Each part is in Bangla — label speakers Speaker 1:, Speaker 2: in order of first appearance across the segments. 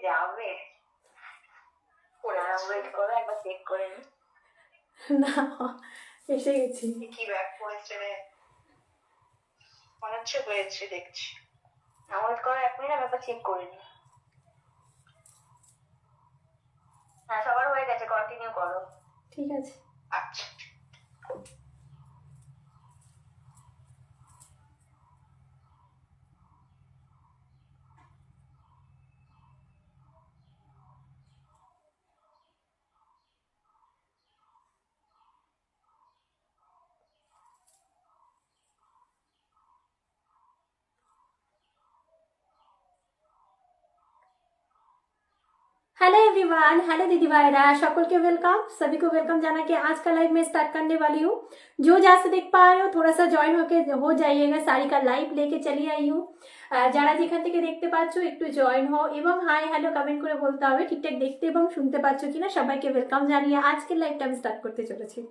Speaker 1: যাবে ওয়েট করো, একবার চেক করে নি।
Speaker 2: না, এসে গেছি।
Speaker 1: কি ব্যাগ পড়েছে রে, মনে হচ্ছে হয়েছে, দেখছি। ওয়েট করো 1 মিনিট, আমি একবার চেক করে নি। হ্যাঁ, সবার হয়ে গেছে, কন্টিনিউ করো।
Speaker 2: ঠিক আছে।
Speaker 1: আচ্ছা,
Speaker 2: हेलो एवरीवन, हेलो दीदी भाईरा, सकल के वेलकम, सभी को वेलकम जाना कि आज का लाइव मैं स्टार्ट करने वाली हूँ। जो जहाँ से देख पा रहे हो थोड़ा सा ज्वाइन होके हो जाइएगा। सारी का लाइव लेके चली आई हूँ। যারা যেখান থেকে দেখতে পাচ্ছ একটু জয়েন হও এবং হাই হ্যালো কমেন্ট করে বলতে হবে ঠিকঠাক দেখতে এবং শুনতে পাচ্ছ কিনা। সবাইকে ওয়েলকাম জানিয়ে আজকের লাইভটা আমি স্টার্ট করতে চলেছি।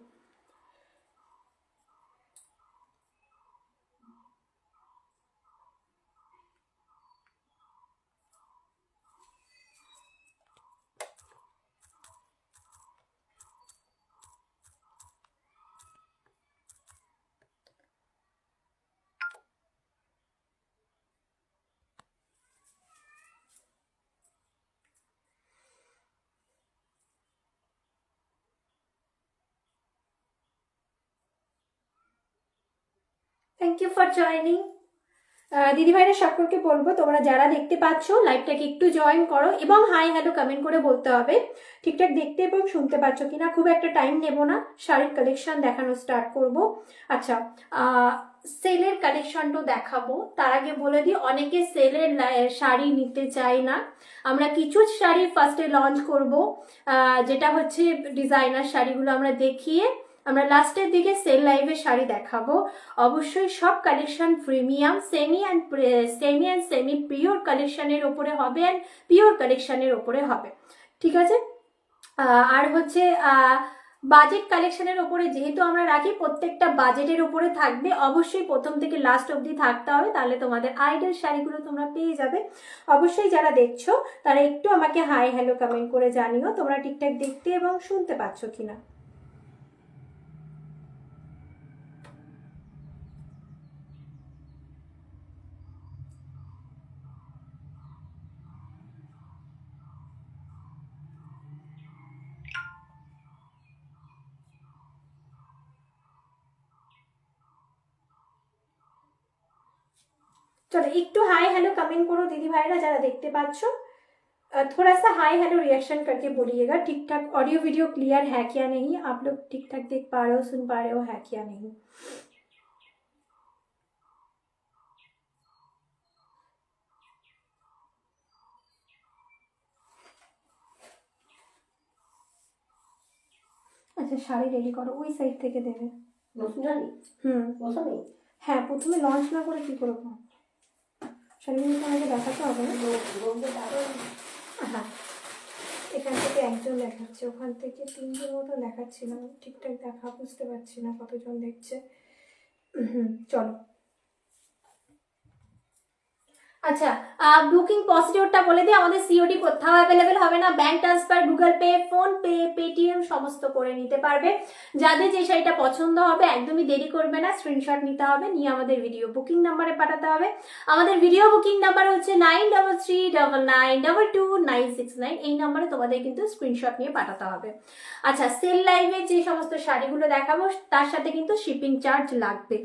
Speaker 2: Thank you for joining. দিদি ভাইরা সকলকে বলবো তোমরা যারা দেখতে পাচ্ছ লাইভটাকে একটু জয়েন করো এবং হাই হ্যালো কমেন্ট করে বলতে হবে ঠিকঠাক দেখতে এবং শুনতে পাচ্ছ কিনা। খুব একটা টাইম নেব না, শাড়ির কালেকশন দেখানো স্টার্ট করব। আচ্ছা, সেলের কালেকশনটাও দেখাবো। তার আগে বলে দিই, অনেকে সেলের শাড়ি নিতে চায় না। আমরা কিছু শাড়ি ফার্স্টে লঞ্চ করব, যেটা হচ্ছে ডিজাইনার শাড়িগুলো আমরা দেখিয়ে আমরা লাস্টের দিকে সেল লাইভের শাড়ি দেখাবো। অবশ্যই সব collection premium, semi and semi pure কালেকশনের ওপরে হবে অ্যান্ড পিওর কালেকশনের ওপরে হবে, ঠিক আছে। আর হচ্ছে বাজেট কালেকশনের ওপরে যেহেতু আমরা রাখি, প্রত্যেকটা বাজেটের ওপরে থাকবে। অবশ্যই প্রথম থেকে লাস্ট অবধি থাকতে হবে, তাহলে তোমাদের আইডল শাড়িগুলো তোমরা পেয়ে যাবে। অবশ্যই যারা দেখছো তারা একটু আমাকে হাই হ্যালো কমেন্ট করে জানিও তোমরা ঠিকঠাক দেখতে এবং শুনতে পাচ্ছ কিনা। चलो एक तो हाई हेलो कमेंट करो दीदी भाईरा जरा देखते पाচ্ছ। थोड़ा सा हाई हेलो रिएक्शन करके बोलिएगा ठीक ठाक ऑडियो वीडियो क्लियर है क्या नहीं, आप लोग ठीक ठाक देख पा रहे हो, सुन पा रहे हो, है क्या नहीं। আচ্ছা, শাড়ি রেডি করো, ওই সাইড থেকে দেবে। হ্যাঁ, প্রথমে লঞ্চ না করে কি করবো, শাড়িগুলো তোমাকে দেখাতে হবে না। হ্যাঁ, এখান থেকে একজন দেখাচ্ছে, ওখান থেকে 3জন মতো দেখাচ্ছিলাম, ঠিকঠাক দেখা বুঝতে পারছি না কতজন দেখছে। চলো। আচ্ছা, বুকিং প্রসিডিওরটা বলে দিই। আমাদের সিওডি কোথাও অ্যাভেলেবেল হবে না, bank transfer, Google pay, phone pay, Paytm সমস্ত করে নিতে পারবে। যাদের যে শাড়িটা পছন্দ হবে একদমই দেরি করবে না, স্ক্রিনশট নিতে হবে, নিয়ে আমাদের ভিডিও বুকিং নাম্বারে পাঠাতে হবে। আমাদের ভিডিও বুকিং নাম্বার হচ্ছে 9339222969। এই নাম্বারে তোমাদের কিন্তু স্ক্রিনশট নিয়ে পাঠাতে হবে। আচ্ছা, সেল লাইভে যে সমস্ত শাড়িগুলো দেখাবো তার সাথে কিন্তু শিপিং চার্জ লাগবে।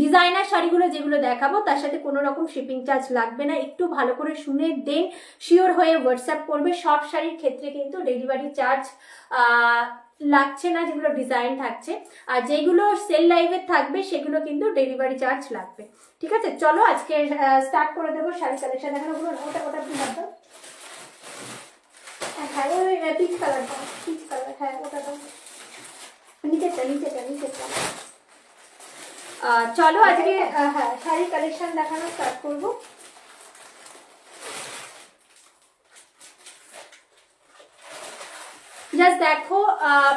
Speaker 2: ডিজাইনার শাড়িগুলো যেগুলো দেখাবো তার সাথে কোনো রকম শিপিং চার্জ লাগবে না। একটু ভালো করে শুনে দেন শিওর হয়ে হোয়াটসঅ্যাপ করবে। সব শাড়ির ক্ষেত্রে কিন্তু ডেলিভারি চার্জ লাগছে না, যেগুলো ডিজাইন থাকছে। আর যেগুলো সেল লাইভে থাকবে সেগুলো কিন্তু ডেলিভারি চার্জ লাগবে, ঠিক আছে। চলো আজকে স্টার্ট করে দেবো শাড়ি কালেকশন দেখানো। ওটা ওটা কি দাও, হ্যাঁ ওই পিচ কালারটা, পিচ কালার, হ্যাঁ ওটা দাও, নিচেরটা নিচেরটা নিচেরটা। চলো আজকে হ্যাঁ শাড়ির কালেকশন দেখানো স্টার্ট করবো। জাস্ট দেখো,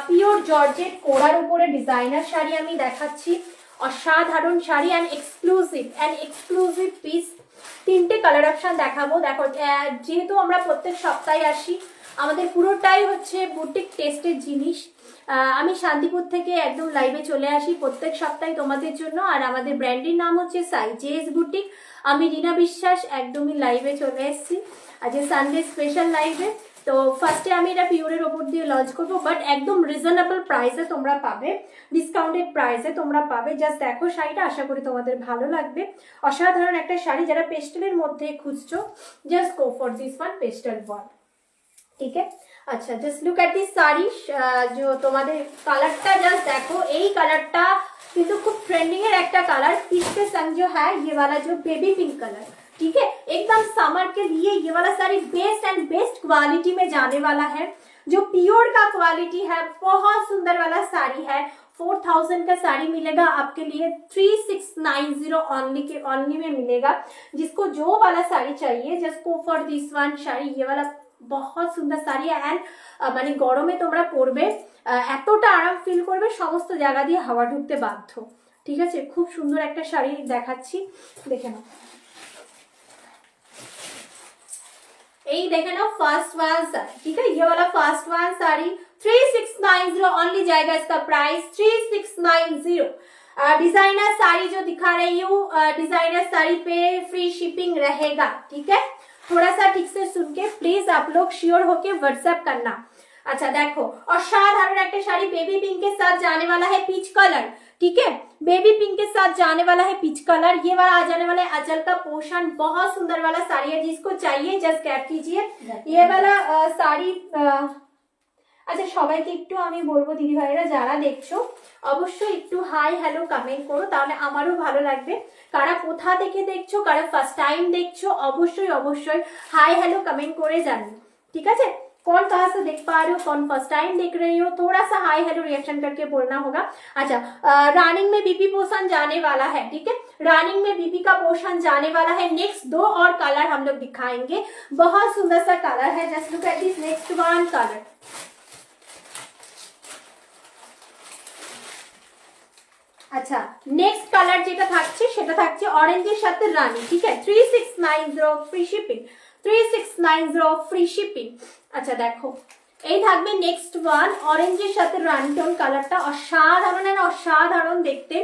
Speaker 2: পিওর জর্জেট কোড়ার উপরে ডিজাইনার শাড়ি আমি দেখাচ্ছি। অসাধারণ শাড়ি অ্যান্ড এক্সক্লুসিভ পিস। তিনটে কালার অপশন দেখাবো। দেখো যেহেতু আমরা প্রত্যেক সপ্তাহে আসি, আমাদের পুরোটাই হচ্ছে বুটিক টেস্টের জিনিস। আমি শান্তিপুর থেকে একদম লাইভে চলে আসি প্রত্যেক সপ্তাহে তোমাদের জন্য। আর আমাদের ব্র্যান্ডের নাম হচ্ছে সাই জেএস বুটিক। আমি রিনা বিশ্বাস একদমই লাইভে চলে এসেছি আজ সানডে স্পেশাল লাইভে। তো ফার্স্টে আমি এটা পিওরের ওপর দিয়ে লঞ্চ করবো, বাট একদম রিজনেবল প্রাইসে তোমরা পাবে, ডিসকাউন্টেড প্রাইসে তোমরা পাবে। জাস্ট দেখো শাড়িটা, আশা করি তোমাদের ভালো লাগবে। অসাধারণ একটা শাড়ি, যারা পেস্টেলের মধ্যে খুঁজছো just go for this one, pastel one. ঠিক আছে, আচ্ছা just look at this sari. जो তোমাদের কালারটা জাস্ট দেখো, এই কালারটা কিন্তু খুব ट्रेंडिंग এর একটা কালার। इसके संग जो है ये वाला जो बेबी पिंक कलर, ठीक है, एकदम समर के लिए ये वाला sari best and best quality में जाने वाला है। जो प्योर का क्वालिटी है, बहुत सुंदर वाला साड़ी है। 4000 का साड़ी मिलेगा आपके लिए 3690 ऑनली में मिलेगा। जिसको जो वाला साड़ी चाहिए just go for this one sari. ये वाला बहुत সুন্দর শাড়ি অ্যান্ড মানে গরমে তোমরা পরবে এতটা আরাম ফিল করবে, সমস্ত জায়গা দিয়ে হাওয়া ঢুকতে বাধ্য। ঠিক আছে, খুব সুন্দর একটা শাড়ি দেখাচ্ছি, দেখে নাও। এই দেখে নাও ফার্স্ট ওয়ান साड़ी, ठीक है, ये वाला फर्स्ट वन साड़ी 3690 ओनली जाएगा। इसका प्राइस 3690। डिजाइनर साड़ी जो दिखा रही हूँ, डिजाइनर साड़ी पे फ्री शिपिंग रहेगा। ठीक है, थोड़ा सा ठीक से सुन के प्लीज आप लोग श्योर होके व्हाट्सएप करना। अच्छा देखो, और असाधारण एक साड़ी बेबी पिंक के साथ जाने वाला है पीच कलर। ठीक है, बेबी पिंक के साथ जाने वाला है पीच कलर। ये वाला आ जाने वाला है अचल का पोर्शन, बहुत सुंदर वाला साड़ी है। जिसको चाहिए जस्ट कैप कीजिए। ये वाला साड़ी আচ্ছা সবাইকে একটু আমি বলবো দিদি ভাইরা যারা দেখছো অবশ্যই একটু হাই হ্যালো কমেন্ট করো, তাহলে আমারও ভালো লাগবে। কারা কোথা থেকে দেখছো, কারা ফার্স্ট টাইম দেখছো, অবশ্যই অবশ্যই হাই হ্যালো कमेंट করে জানিও। ঠিক আছে, कौन कहाँ से देख पा रहे हो, कौन फर्स्ट टाइम देख रही हो, थोड़ा सा हाई हेलो रिएक्शन करके बोलना होगा। अच्छा रानिंग में बीपी पोर्शन जाने वाला है। ठीक है, रानिंग में बीपी का पोर्शन जाने वाला है। नेक्स्ट दो और कलर हम लोग दिखाएंगे, बहुत सुंदर सा कलर है। Just look at this next one colour. আচ্ছা নেক্সট কালার যেটা থাকছে সেটা থাকছে অরেঞ্জের সাথে রানী। ঠিক আছে, 3690 ফ্রি শিপিং, 3690 ফ্রি শিপিং। আচ্ছা দেখো এই থাকবে নেক্সট ওয়ান অরেঞ্জের সাথে রানী টোন কালারটা, অসাধারণ আর অসাধারণ দেখতে।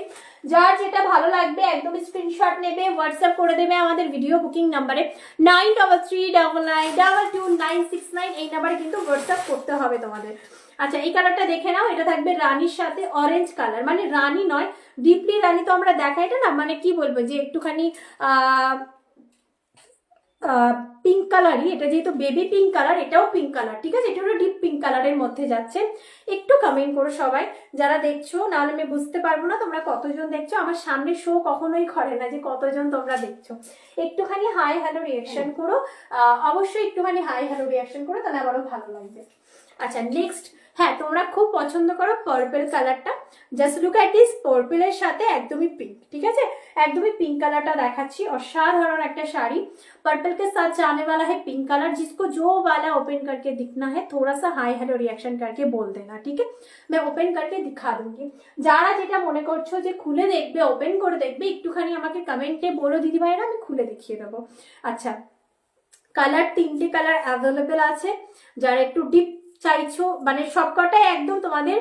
Speaker 2: যার যেটা ভালো লাগবে একদম স্ক্রিনশট নেবে, হোয়াটসঅ্যাপ করে দেবে আমাদের ভিডিও বুকিং নাম্বারে 9339222969। এই নাম্বারে কিন্তু হোয়াটসঅ্যাপ করতে হবে তোমাদের। আচ্ছা এই কালারটা দেখে নাও, এটা থাকবে রানীর সাথে অরেঞ্জ কালার, মানে রানী নয় ডিপলি রানী তো আমরা দেখাই, এটা না মানে কি বলবো যে একটুখানি পিঙ্ক কালারই, এটা যেহেতু বেবি পিঙ্ক কালার, এটাও পিঙ্ক কালার। ঠিক আছে, এটা হলো ডিপ পিঙ্ক কালারের মধ্যে যাচ্ছে। একটু কমেন্ট করো সবাই যারা দেখছো, নাহলে আমি বুঝতে পারবো না তোমরা কতজন দেখছো। আমার সামনে শো কখনোই করে না যে কতজন তোমরা দেখছো। একটুখানি হাই হ্যালো রিয়াকশন করো, অবশ্যই একটুখানি হাই হ্যালো রিয়াকশন করো, তাহলে আমারও ভালো লাগবে। আচ্ছা নেক্সট, হ্যাঁ তোমরা খুব পছন্দ করো পার্পল কালারটা। জাস্ট লুক এট দিস, পার্পলের সাথে একদমই পিঙ্ক। ঠিক আছে, একদমই পিঙ্ক কালারটা দেখাচ্ছি, অসাধারণ একটা শাড়ি। पर्पल के साथ जाने वाला है पिंक कलर। जिसको जो वाला ओपन करके दिखना है थोड़ा सा हाई हेलो रिएक्शन करके बोल देना। ठीक है, मैं ओपन करके दिखा दूंगी। যারা যেটা মনে করছো যে খুলে দেখবে, ওপেন করে দেখবে, একটুখানি আমাকে কমেন্টে বলো দিদি ভাইরা, আমি খুলে দেখিয়ে দেবো। আচ্ছা কালার তিনটে কালার অ্যাভেলেবেল আছে। যারা একটু ডিপ চাইছো, মানে সবকটাই একদম তোমাদের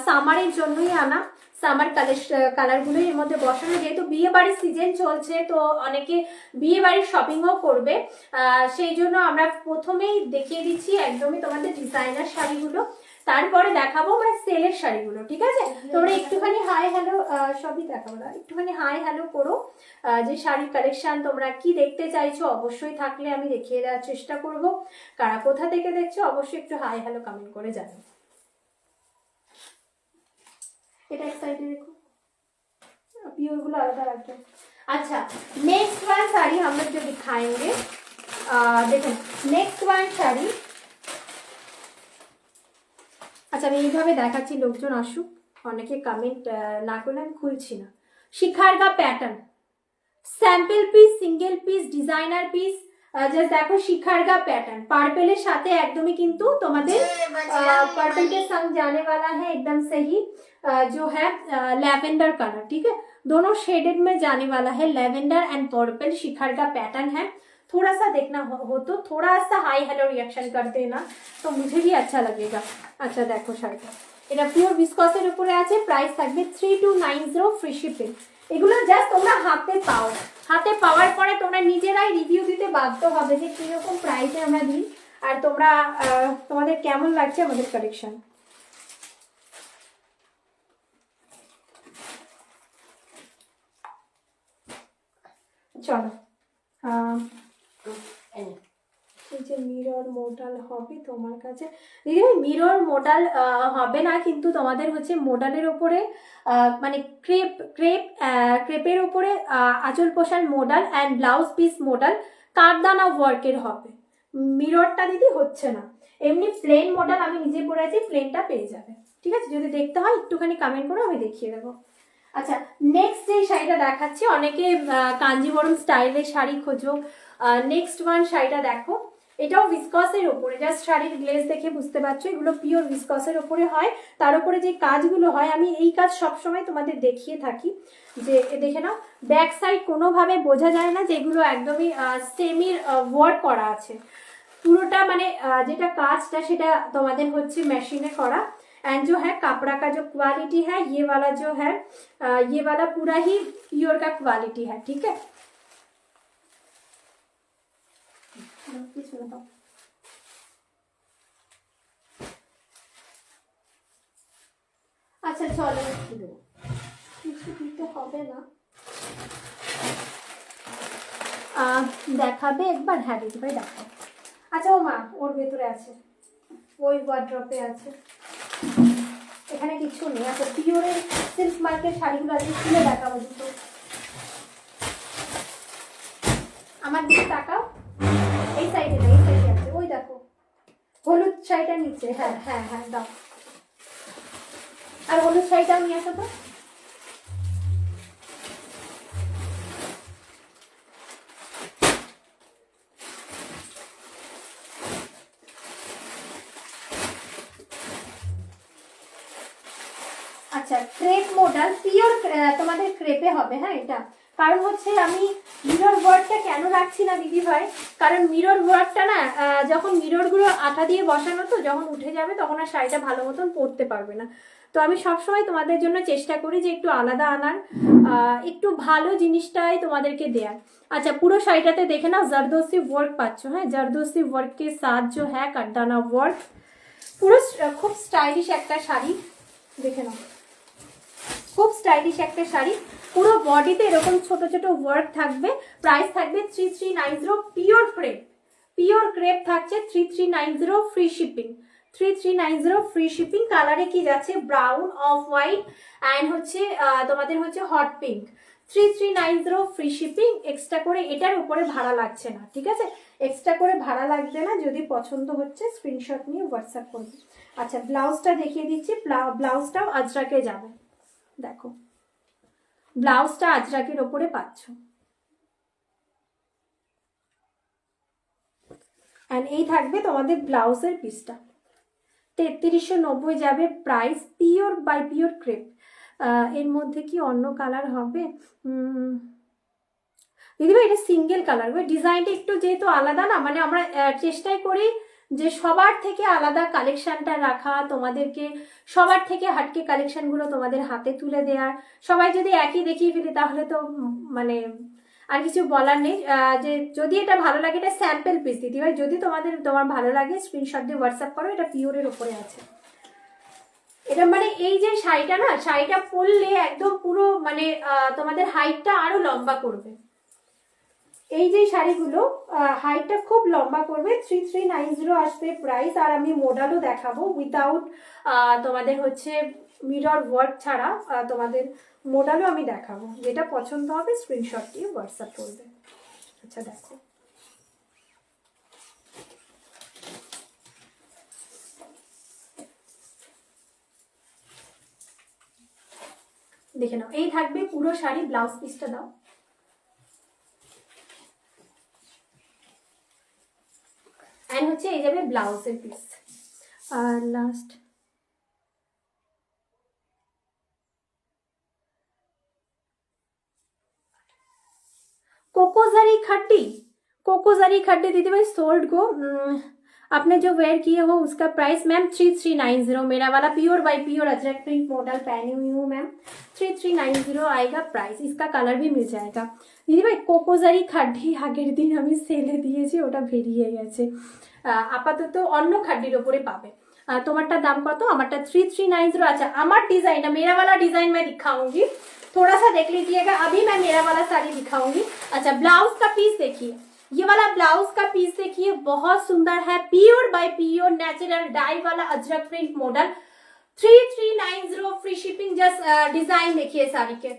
Speaker 2: সামারের জন্যই আনা, সামার কালারগুলোই এর মধ্যে বসানো। যেহেতু বিয়ে বাড়ির সিজন চলছে তো অনেকে বিয়ে বাড়ির শপিংও করবে, সেই জন্য আমরা প্রথমেই দেখিয়ে দিচ্ছি একদমই তোমাদের ডিজাইনার শাড়িগুলো, তারপরে দেখাবো মানে সেলের শাড়িগুলো। ঠিক আছে, তোমরা একটুখানি হাই হ্যালো সবই দেখাবো না, একটুখানি হাই হ্যালো করো। যে শাড়ির কালেকশন তোমরা কি দেখতে চাইছো অবশ্যই থাকলে আমি দেখিয়ে দেওয়ার চেষ্টা করব। কারা কোথা থেকে দেখছো অবশ্যই একটু হাই হ্যালো কমেন্ট করে জানাও। এটা এক সাইডে देखो, पियोरগুলো আলাদা রাখো। अच्छा नेक्स्ट वन साड़ी हम लोग जो दिखाएंगे, देखो नेक्स्ट वन साड़ी। আচ্ছা আমি এইভাবে দেখাচ্ছি, লোকজন আসুক, অনেকে কমেন্ট না করলে আমি খুলছি না। শিখার का pattern, sample piece, single piece, designer piece. Just দেখো শিখার का पैटर्न পার্পলের সাথে একদমই কিন্তু তোমাদের पर्पल के संग जाने वाला है एकदम सही जो है लैवेंडर कलर। ठीक है, दोनों शेडेड में जाने वाला है, लेवेंडर एंड पर्पल शिखर का पैटर्न है। थोड़ा सा देखना हो तो थोड़ा सा हाई हेलो रिएक्शन कर देना, तो मुझे भी अच्छा लगेगा। अच्छा देखो শাড়িটা, এটা পিওর ভিসকসের উপরে আছে, প্রাইস থাকবে 3290 ফ্রি শিপিং। এগুলো জাস্ট তোমরা হাতে পাও, হাতে পাওয়ার পরে তোমরা নিজেরাই রিভিউ দিতে বাধ্য হবে যে কিরকম প্রাইসে আমরা দিই, আর তোমরা তোমাদের কেমন লাগছে আমাদের কালেকশন। চলো এই যে মিরর মোডাল হবে তোমার কাছে দিদি ভাই, মিরর মোডাল হবে না, কিন্তু তোমাদের হচ্ছে মোডালের উপরে মানে ক্রেপের উপরে আঁচল পোশাক modal and blouse piece modal কারদানা ওয়ার্কের হবে। মিররটা দিদি হচ্ছে না, এমনি প্লেন মোডাল আমি নিজে পরে আছি, প্লেনটা পেয়ে যাবে। ঠিক আছে, যদি দেখতে হয় একটুখানি কমেন্ট করো, আমি দেখিয়ে দেবো। আচ্ছা নেক্সট যে শাড়িটা দেখাচ্ছি, অনেকে কাঞ্জিবরম স্টাইলের শাড়ি খোঁজো, নেক্সট ওয়ান শাড়িটা দেখো, এটাও ভিসকসের ওপরে, জাস্ট শাড়ির গ্লেজ দেখে বুঝতে পারছো এগুলো পিওর ভিসকসের ওপরে হয়। তার উপরে যে কাজগুলো হয়, আমি এই কাজ সবসময় তোমাদের দেখিয়ে থাকি, যে দেখে নাও ব্যাক সাইড কোনোভাবে বোঝা যায় না যে এগুলো একদমই সেমির ওয়ার্ক করা আছে, পুরোটা মানে যেটা কাজটা সেটা তোমাদের হচ্ছে মেশিনে করা। एंड जो है कपड़ा का जो क्वालिटी है, ये वाला जो है ये वाला पूरा ही प्योर का क्वालिटी है। ठीक है, अच्छा चलो হবে না, দেখাবে একবার। হ্যাঁ দিদি ভাই দেখো। আচ্ছা ও মা, ওর ভেতরে আছে, ওই ওয়ার্ড্রপে আছে, এখানে কিছু নেই। আচ্ছা পিওরের সিল্ক মার্কের শাড়িগুলো আছে, খুলে দেখাবো দুটো। আমার দিকে তাকাও, এই সাইডে না, এই সাইডে আছে, ওই দেখো হলুদ শাড়িটা নিচে। হ্যাঁ হ্যাঁ হ্যাঁ দাও, আর হলুদ শাড়িটাও নিয়ে আসো তো। আচ্ছা ক্রেপ মডেল পিওর তোমাদের ক্রেপে হবে। হ্যাঁ এটা কারণ হচ্ছে আমি মিরর ওয়ার্কটা কেন রাখছি না দিদি ভাই, কারণ মিরর ওয়ার্কটা না যখন মিররগুলো আঠা দিয়ে বসানো, তো যখন উঠে যাবে তখন আর শাড়িটা ভালো মতন পরতে পারবে না। তো আমি সবসময় তোমাদের জন্য চেষ্টা করি যে একটু আলাদা আনার, একটু ভালো জিনিসটাই তোমাদেরকে দেয়ার। আচ্ছা পুরো শাড়িটাতে দেখে নাও জারদোসি ওয়ার্ক পাচ্ছ। হ্যাঁ জারদোসি ওয়ার্ককে সাথ जो है কারদানা ওয়ার্ক, পুরো খুব স্টাইলিশ একটা শাড়ি, দেখে নাও খুব স্টাইলিশ একটা শাড়ি, পুরো বডিতে এরকম ছোট ছোট ওয়ার্ক থাকবে। প্রাইস থাকবে 3390 পিওর ক্রেপ থাকছে 3390 ফ্রি শিপিং। 3390 free shipping. কালারে কি যাচ্ছে ব্রাউন, অফ হোয়াইট অ্যান্ড হচ্ছে তোমাদের হচ্ছে hot pink. 3390 free shipping. Extra করে এটার উপরে ভাড়া লাগছে না। ঠিক আছে, এক্সট্রা করে ভাড়া লাগবে না। যদি পছন্দ হচ্ছে স্ক্রিনশট নিয়ে হোয়াটসঅ্যাপ করবে। আচ্ছা ব্লাউজটা দেখিয়ে দিচ্ছি, ব্লাউজটাও আজরাকে যাবে। দেখো ব্লাউজটা আজরাকের ওপরে পাচ্ছ, এন্ড এই থাকবে তোমাদের ব্লাউজের পিসটা। 3390 যাবে price, pure by pure crepe. এর মধ্যে কি অন্য কালার হবে দিদিভাই? এটা সিঙ্গেল কালার, ডিজাইনটা একটু যেহেতু আলাদা না, মানে আমরা চেষ্টাই করি যে সবার থেকে আলাদা কালেকশনটা রাখা, তোমাদেরকে সবার থেকে হাটকে কালেকশনগুলো তোমাদের হাতে তুলে দেওয়ার। সবাই যদি একই দেখিয়ে ফেলি তাহলে তো মানে আর কিছু বলার নেই। যে যদি এটা ভালো লাগে, এটা স্যাম্পল পিস দিদি ভাই, যদি তোমার ভালো লাগে স্ক্রিনশট দিয়ে হোয়াটসঅ্যাপ করো। এটা পিওরের ওপরে আছে। এটা মানে এই যে শাড়িটা না, শাড়িটা পরলে একদম পুরো মানে তোমাদের হাইটটা আরো লম্বা করবে। এই যে শাড়িগুলো হাইটটা খুব লম্বা করবে। 3390 আসবে প্রাইস। আর আমি মডেলও দেখাবো উইদাউট তোমাদের হচ্ছে মিরর ওয়ার্ক ছাড়া, তোমাদের মডেলও আমি দেখাবো। যেটা পছন্দ হবে স্ক্রিনশট দিয়ে হোয়াটসঅ্যাপ করবে। আচ্ছা দেখো দেখে নাও, এই থাকবে পুরো শাড়ি। ব্লাউজ পিসটা দাও। এন্ড হচ্ছে এই যাবে ব্লাউজের পিস। আর লাস্ট कोकोजरी खड्डी, कोकोजरी खड्डी दीदी भाई सोल्ड को आपने जो वेयर किए हो उसका प्राइस मैम 3390। मेरा वाला pure by pure Ajrak print model पहनी हुई हूँ मैम, 3390 आएगा प्राइस। इसका कलर भी मिल जाएगा দিদি ভাই। কোকোজারি খাড্ডি আগের দিন আমি সেলে দিয়েছি, ওটা বেরিয়ে গেছে। আপাতত অন্য খাড্ডির ওপরে পাবে। তোমারটা দাম কত? আমারটা 3390। अच्छा আমার डिजाइन है, मेरा वाला डिजाइन मैं दिखाऊंगी, थोड़ा सा देख लीजिएगा। अभी मैं मेरा वाला साड़ी दिखाऊंगी। अच्छा ब्लाउज का पीस देखिए, ये वाला ब्लाउज का पीस देखिए, बहुत सुंदर है, pure by pure natural dye वाला ajrakh print model, 3390 free shipping. Just design देखिए साड़ी के,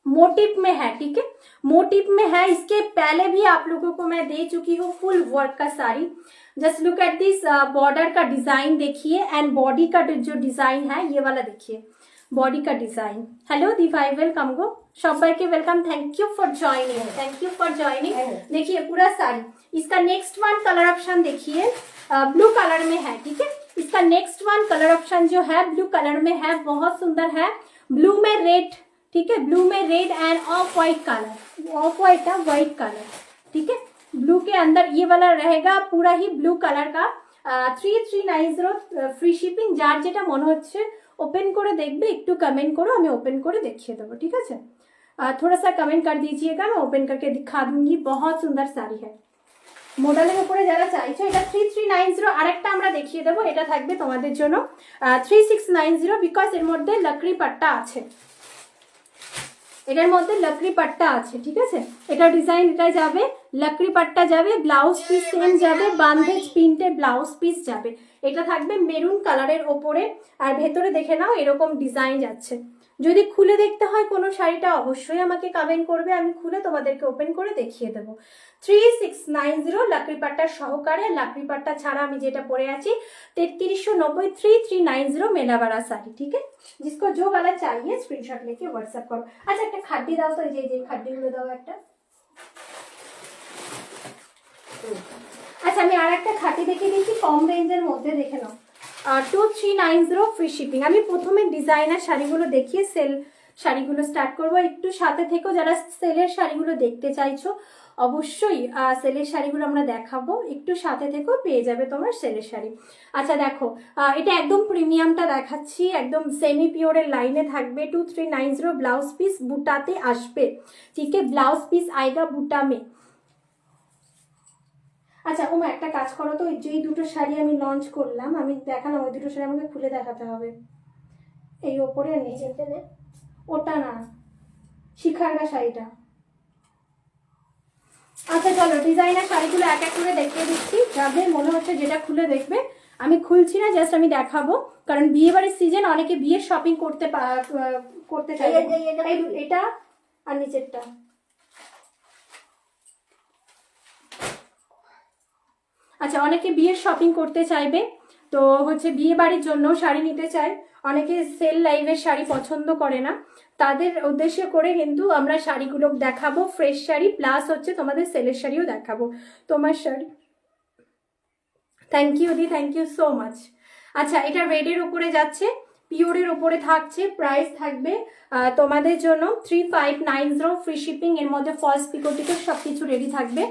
Speaker 2: मोटिव में है, ठीक है, मोटिव में है। इसके पहले भी आप लोगों को मैं दे चुकी हूँ फुल वर्क का sari. Just look at this border का डिजाइन देखिए, एंड बॉडी का जो डिजाइन है ये वाला देखिए, बॉडी का डिजाइन। हेलो दीपाई वेलकम गो, সবাইকে welcome, thank you for joining, thank you for joining. देखिए पूरा साड़ी, इसका नेक्स्ट वन कलर ऑप्शन देखिए, ब्लू कलर में है, ठीक है। इसका नेक्स्ट वन कलर ऑप्शन जो है ब्लू कलर में है, बहुत सुंदर है, ब्लू में रेड, ठीक है, ब्लू में red end of white colour, of white है व्हाइट कलर, ठीक है। ब्लू के अंदर ये वाला रहेगा पूरा ही ब्लू कलर का, 3390 फ्री शिपिंग। যার যেটা মনে হচ্ছে ওপেন করে দেখবে, একটু কমেন্ট করো, আমি ওপেন করে দেখিয়ে দেবো, ঠিক আছে। थोड़ा सा कमेंट कर दीजिएगा, मैं ओपन करके दिखा दूंगी। बहुत सुंदर साड़ी है, মডেলের উপরে যারা চাইছো এটা 3390। আরেকটা আমরা দেখিয়ে দেবো, এটা থাকবে তোমাদের জন্য 3690, বিকজ এর মধ্যে লকড়ি পাট্টা আছে, এটার মধ্যে লকড়ি পাট্টা আছে, ঠিক আছে। এটা ডিজাইন এটা যাবে, লকড়ি পাট্টা যাবে, ব্লাউজ পিস সেম যাবে, বান্ধেজ প্রিন্টে ব্লাউজ পিস যাবে। এটা থাকবে মেরুন কালারের ওপরে, আর ভেতরে দেখে নাও এরকম ডিজাইন যাচ্ছে। যদি খুলে দেখতে হয় কোনো শাড়িটা অবশ্যই আমাকে কমেন্ট করবে, আমি খুলে তোমাদেরকে ওপেন করে দেখিয়ে দেবো। 3690 লাকড়ি পাট্টা সহকারে, লাকড়ি পাট্টা ছাড়া আমি যেটা পরে আছি 3390, 3390 मेला वाला साड़ी, ठीक है। जिसको जो वाला चाहिए स्क्रीनशॉट लेके व्हाट्सएप करो। अच्छा একটা খাড্ডি দাও তো, এই যে খাড্ডিগুলো দাও একটা। আচ্ছা আমি আর একটা খাটি দেখিয়ে দিচ্ছি কম রেঞ্জের মধ্যে, দেখে নাও 2390 ফ্রি শিপিং। আমি প্রথমে ডিজাইনার শাড়িগুলো দেখিয়ে সেল শাড়িগুলো স্টার্ট করবো, একটু সাথে থেকো। যারা সেলের শাড়িগুলো দেখতে চাইছো অবশ্যই সেলের শাড়িগুলো আমরা দেখাবো, একটু সাথে থেকো, পেয়ে যাবে তোমার সেলের শাড়ি। আচ্ছা দেখো এটা একদম প্রিমিয়ামটা দেখাচ্ছি, একদম সেমি পিওরের লাইনে থাকবে, 2390 ব্লাউজ পিস বুটাতে আসবে, ঠিক আছে, ব্লাউজ পিস আয়েগা বুটা মে। আচ্ছা ওমা একটা কাজ করো তো, যেই দুটো শাড়ি আমি লঞ্চ করলাম, আমি দেখালাম, ওই দুটো শাড়ি আমাকে খুলে দেখাতে হবে। এই ওপরে আর নিচে, ওটা না, শিখারগা শাড়িটা। আচ্ছা চলো ডিজাইনার শাড়িগুলো এক এক করে দেখিয়ে দিচ্ছি, যাদের মনে হচ্ছে যেটা খুলে দেখবে। আমি খুলছি না, জাস্ট আমি দেখাবো, কারণ বিয়ে বাড়ির সিজন, অনেকে বিয়ের শপিং করতে চাই। এটা আর নিচেরটা, আচ্ছা অনেকে বিয়ের শপিং করতে চাইবে, তো হচ্ছে বিয়ে বাড়ির জন্য শাড়ি নিতে চায়, অনেকে সেল লাইভের শাড়ি পছন্দ করে না, তাদের উদ্দেশ্য করে কিন্তু আমরা শাড়িগুলো দেখাবো, ফ্রেশ শাড়ি প্লাস হচ্ছে তোমাদের সেলের শাড়িও দেখাবো। তোমার শাড়ি, থ্যাংক ইউ দি, থ্যাংক ইউ সো মাচ। আচ্ছা এটা রেডের উপরে যাচ্ছে, পিওরের উপরে থাকছে, প্রাইস থাকবে তোমাদের জন্য 3590 फ्री शिपिंग। এর মধ্যে ফলস পিকো টিকো सब কিছু রেডি থাকবে।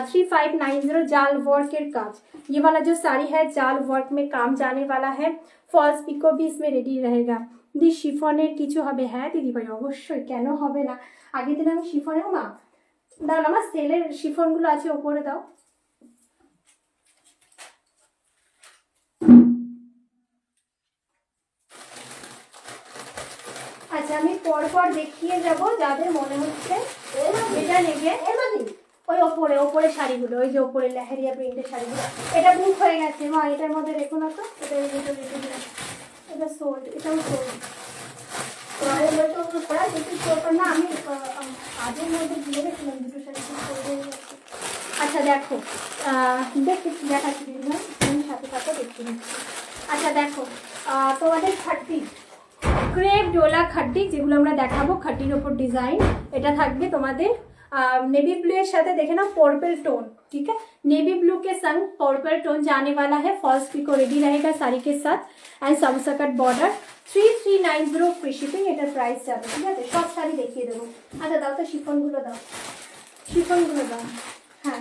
Speaker 2: 3590 জাল ওয়ার্কের কাজ, ये वाला जो साड़ी है जाल वर्क में काम जाने वाला है, फॉल्स पिको भी इसमें रेडी रहेगा। দি শিফনের কিছু হবে? হ্যাঁ দিদি ভাই অবশ্যই, কেন হবে না। আগের দিন আমি শিফনেও না, দাও না আমার সেলের শিফনগুলো আছে ওপরে দাও। আচ্ছা আমি পরপর দেখিয়ে যাব, যাদের মনে হচ্ছে এটা নেবে। ওই ওপরে ওপরে শাড়িগুলো, ওই যে ওপরে লেহেরিয়া প্রিন্টের শাড়িগুলো, এটা বুক হয়ে গেছে মা, এটার মধ্যে রেখো না তো, এটা রেখে দিলাম, এটা সোল্ড, এটাও সোল্ড। না আমি আগের মধ্যে দিয়ে রেখেছিলাম দুটো শাড়ি। আচ্ছা দেখো দেখাচ্ছি দিদিভাই, আমি সাথে সাথে দেখতে নিচ্ছি। আচ্ছা দেখো তোমাদের খাট্টি ক্রেপ ডোলা খাট্টি যেগুলো আমরা দেখাবো, খাট্টির ওপর ডিজাইন, এটা থাকবে তোমাদের नेवी ब्लू এর সাথে দেখে না पर्पल टोन, ठीक है, नेवी ब्लू के संग पर्पल टोन जाने वाला है। फॉल्स पिको रेडी रहेगा साड़ी के साथ and samosa cut border. 3390 free shipping, এটার প্রাইস যাবে, ঠিক আছে। সব শাড়ি দেখিয়ে দেবো। আচ্ছা দাও তো শিফনগুলো দাও। শিফনগুলো দাও। হ্যাঁ,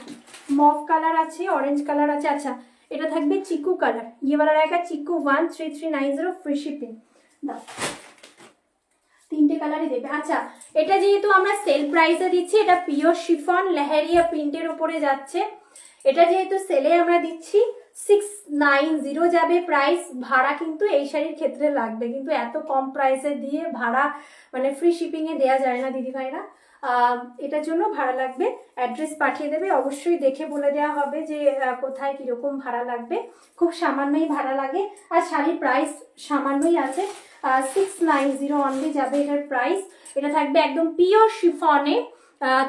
Speaker 2: মভ কালার আছে, অরেঞ্জ কালার আছে। আচ্ছা, এটা থাকবে চিকু কালার। ये वाला रहेगा চিকু 13390 ফ্রি শিপিং। দাও, তিনটে কালারই দেবে। আচ্ছা, এটা যেহেতু আমরা সেল প্রাইসে দিচ্ছি, এটা পিওর শিফন লেহেরিয়া প্রিন্টের উপরে যাচ্ছে। এটা যেহেতু সেলে আমরা দিচ্ছি 690 যাবে প্রাইস। ভাড়া কিন্তু এই শাড়ির ক্ষেত্রে লাগবে, কিন্তু এত কম প্রাইসে দিয়ে ভাড়া মানে ফ্রি শিপিংয়ে দেওয়া যায় না দিদিভাইরা। এটার জন্য ভাড়া লাগবে। অ্যাড্রেস পাঠিয়ে দেবে, অবশ্যই দেখে বলে দেওয়া হবে যে কোথায় কীরকম ভাড়া লাগবে। খুব সামান্যই ভাড়া লাগে, আর শাড়ির প্রাইস সামান্যই আছে। 690 অনলি যাবে এটার প্রাইস। এটা থাকবে একদম পিওর শিফনে,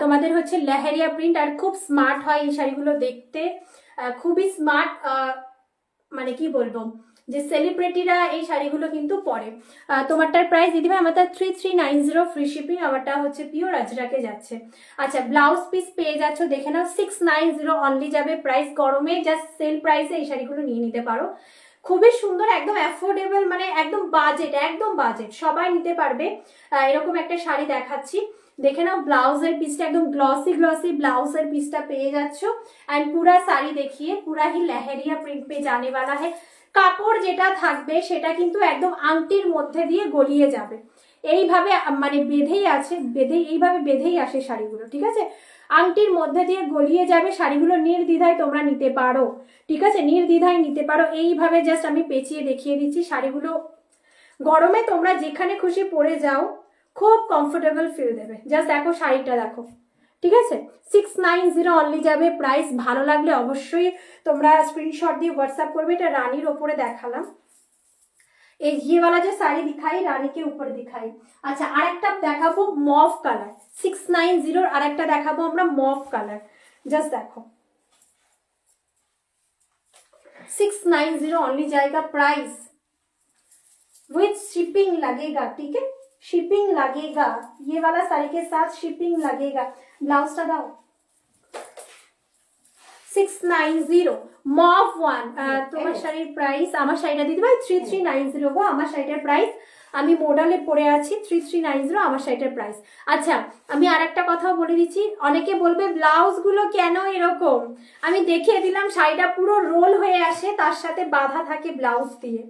Speaker 2: তোমাদের হচ্ছে লেহেরিয়া প্রিন্ট, আর খুব স্মার্ট হয় এই শাড়িগুলো দেখতে, খুবই স্মার্ট। মানে কি বলবো, যে সেলিব্রিটিরা এই শাড়িগুলো কিন্তু পরে। তোমারটার প্রাইস দিদিভাই আমারটা 3390 ফ্রি শিপিং, আমারটা হচ্ছে পিওর আজরাকে যাচ্ছে। আচ্ছা, ব্লাউজ পিস পেয়ে যাচ্ছ, দেখে নাও 690 অনলি যাবে প্রাইস। গরমে জাস্ট সেল প্রাইসে এই শাড়িগুলো নিয়ে নিতে পারো। খুবই সুন্দর, একদম অ্যাফোর্ডেবল, মানে একদম বাজেট, সবাই নিতে পারবে এরকম একটা শাড়ি দেখাচ্ছি। দেখে নাও ব্লাউজের পিসটা, একদম গ্লসি ব্লাউজের পিসটা পেয়ে যাচ্ছ। অ্যান্ড পুরা শাড়ি দেখিয়ে পুরা হি লেহেরিয়া প্রিন্ট পে জানে वाला है। কাপড় যেটা থাকবে সেটা কিন্তু একদম আংটির মধ্যে দিয়ে গলিয়ে যাবে, এইভাবে মানে এইভাবে বেঁধেই আসে শাড়িগুলো, ঠিক আছে? আংটির মধ্যে দিয়ে গলিয়ে যাবে শাড়িগুলো, নির্দ্বিধায় তোমরা নিতে পারো, ঠিক আছে? নির্দ্বিধায় নিতে পারো। এইভাবে জাস্ট আমি পেঁচিয়ে দেখিয়ে দিচ্ছি। শাড়িগুলো গরমে তোমরা যেখানে খুশি পরে যাও, খুব কমফোর্টেবল ফিল দেবে। জাস্ট দেখো শাড়িটা দেখো, ঠিক আছে? 690 অনলি যাবে প্রাইস। ভালো লাগলে অবশ্যই তোমরা স্ক্রিনশট দিয়ে হোয়াটসঅ্যাপ করবে। এটা রানীর ওপরে দেখালাম, এই ये वाला जो साड़ी दिखाई रानी के ऊपर दिखाई। अच्छा, আরেকটা দেখাবো মভ কালার 690, আরেকটা দেখাবো আমরা মভ কালার। জাস্ট দেখো 690 অনলি जाएगा प्राइस, विथ शिपिंग लगेगा, ठीक है? शिपिंग लगेगा, ये वाला साड़ी के साथ शिपिंग लगेगा। ब्लाउज टा दाओ 690 মভ 1। তোমার শাড়ির প্রাইস, আমার শাড়িটা দিতে ভাই 3390 গো। আমার শাড়িটার প্রাইস, আমি মডেলে পরে আছি 3390 আমার শাড়িটার প্রাইস। আচ্ছা, আমি আর একটা কথাও বলে দিচ্ছি, অনেকে বলবে ব্লাউজগুলো কেন এরকম। আমি দেখিয়ে দিলাম, শাড়িটা পুরো রোল হয়ে আসে, তার সাথে বাঁধা থাকে ব্লাউজ দিয়ে,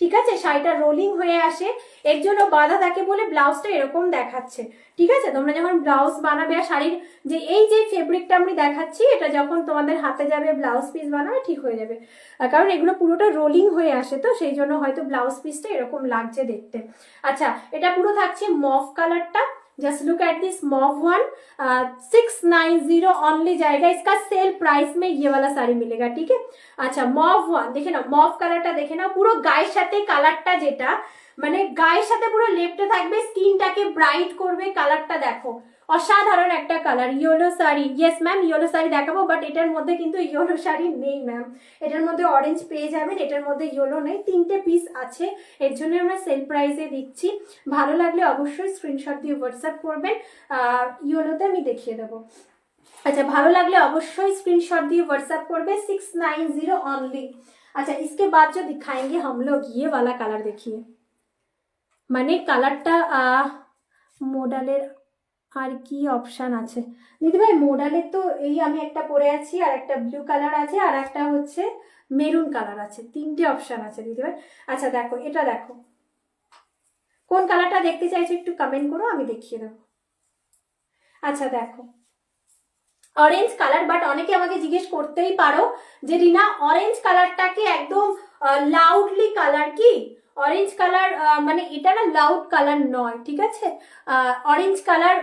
Speaker 2: ঠিক আছে? শাড়িটা রোলিং হয়ে আসে, এর জন্য বাঁধা থাকে বলে ব্লাউজটা এরকম দেখাচ্ছে, ঠিক আছে? তোমরা যখন ব্লাউজ বানাবে, আর শাড়ির যে এই যে ফেব্রিকটা আমি দেখাচ্ছি, এটা যখন তোমাদের হাতে যাবে ব্লাউজ পিস বানাবে ঠিক হয়ে যাবে, কারণ এগুলো পুরোটা রোলিং হয়ে আসে, তো সেই জন্য হয়তো ব্লাউজ পিসটা এরকম লাগছে দেখতে। আচ্ছা, এটা পুরো থাকছে মভ কালারটা। Just look at this mauve 1, 690 only जाएगा। इसका सेल प्राइस में ये वाला साड़ी मिलेगा, ठीक है? अच्छा, मॉव 1 দেখে নাও, মভ কালারটা দেখে নাও, পুরো গায়ের সাথে কালারটা, যেটা মানে গায়ের সাথে পুরো লেপটে থাকবে, স্কিনটাকে ব্রাইট করবে। কালারটা দেখো, অসাধারণ একটা colour. Yellow sari, yes ma'am, yellow sari দেখাবো, বাট এটার মধ্যে কিন্তু ইয়েলো শাড়ি নেই ম্যাম। এটার মধ্যে অরেঞ্জ পেয়ে যাবেন, এটার মধ্যে ইয়েলো নেই। 3টে পিস আছে, এর জন্য আমরা সেল প্রাইসে দিচ্ছি। ভালো লাগলে অবশ্যই স্ক্রিনশট দিয়ে হোয়াটসঅ্যাপ করবেন। ইয়েলোতে আমি দেখিয়ে দেবো। अच्छा, ভালো লাগলে অবশ্যই স্ক্রিনশট দিয়ে व्हाट्सएप করবে। 690 ओनली। अच्छा, इसके बाद जो दिखाएंगे हम लोग, ये वाला कलर देखिए, মানে কালারটা মডেলের আর কি অপশন আছে দিদি ভাই? মডেলের তো এই আমি একটা পরে আছি, আর একটা ব্লু কালার আছে, আর একটা হচ্ছে মেরুন কালার আছে, 3টে অপশন আছে দিদি ভাই। আচ্ছা দেখো, এটা দেখো, কোন কালারটা দেখতে চাইছো একটু কমেন্ট করো, আমি দেখিয়ে দেবো। আচ্ছা দেখো, অরেঞ্জ কালার, বাট অনেকে আমাকে জিজ্ঞেস করতেই পারো যে রিনা অরেঞ্জ কালারটাকে একদম লাউডলি কালার কি? অরেঞ্জ কালার মানে এটা না লাউড কালার নয়, ঠিক আছে? অরেঞ্জ কালার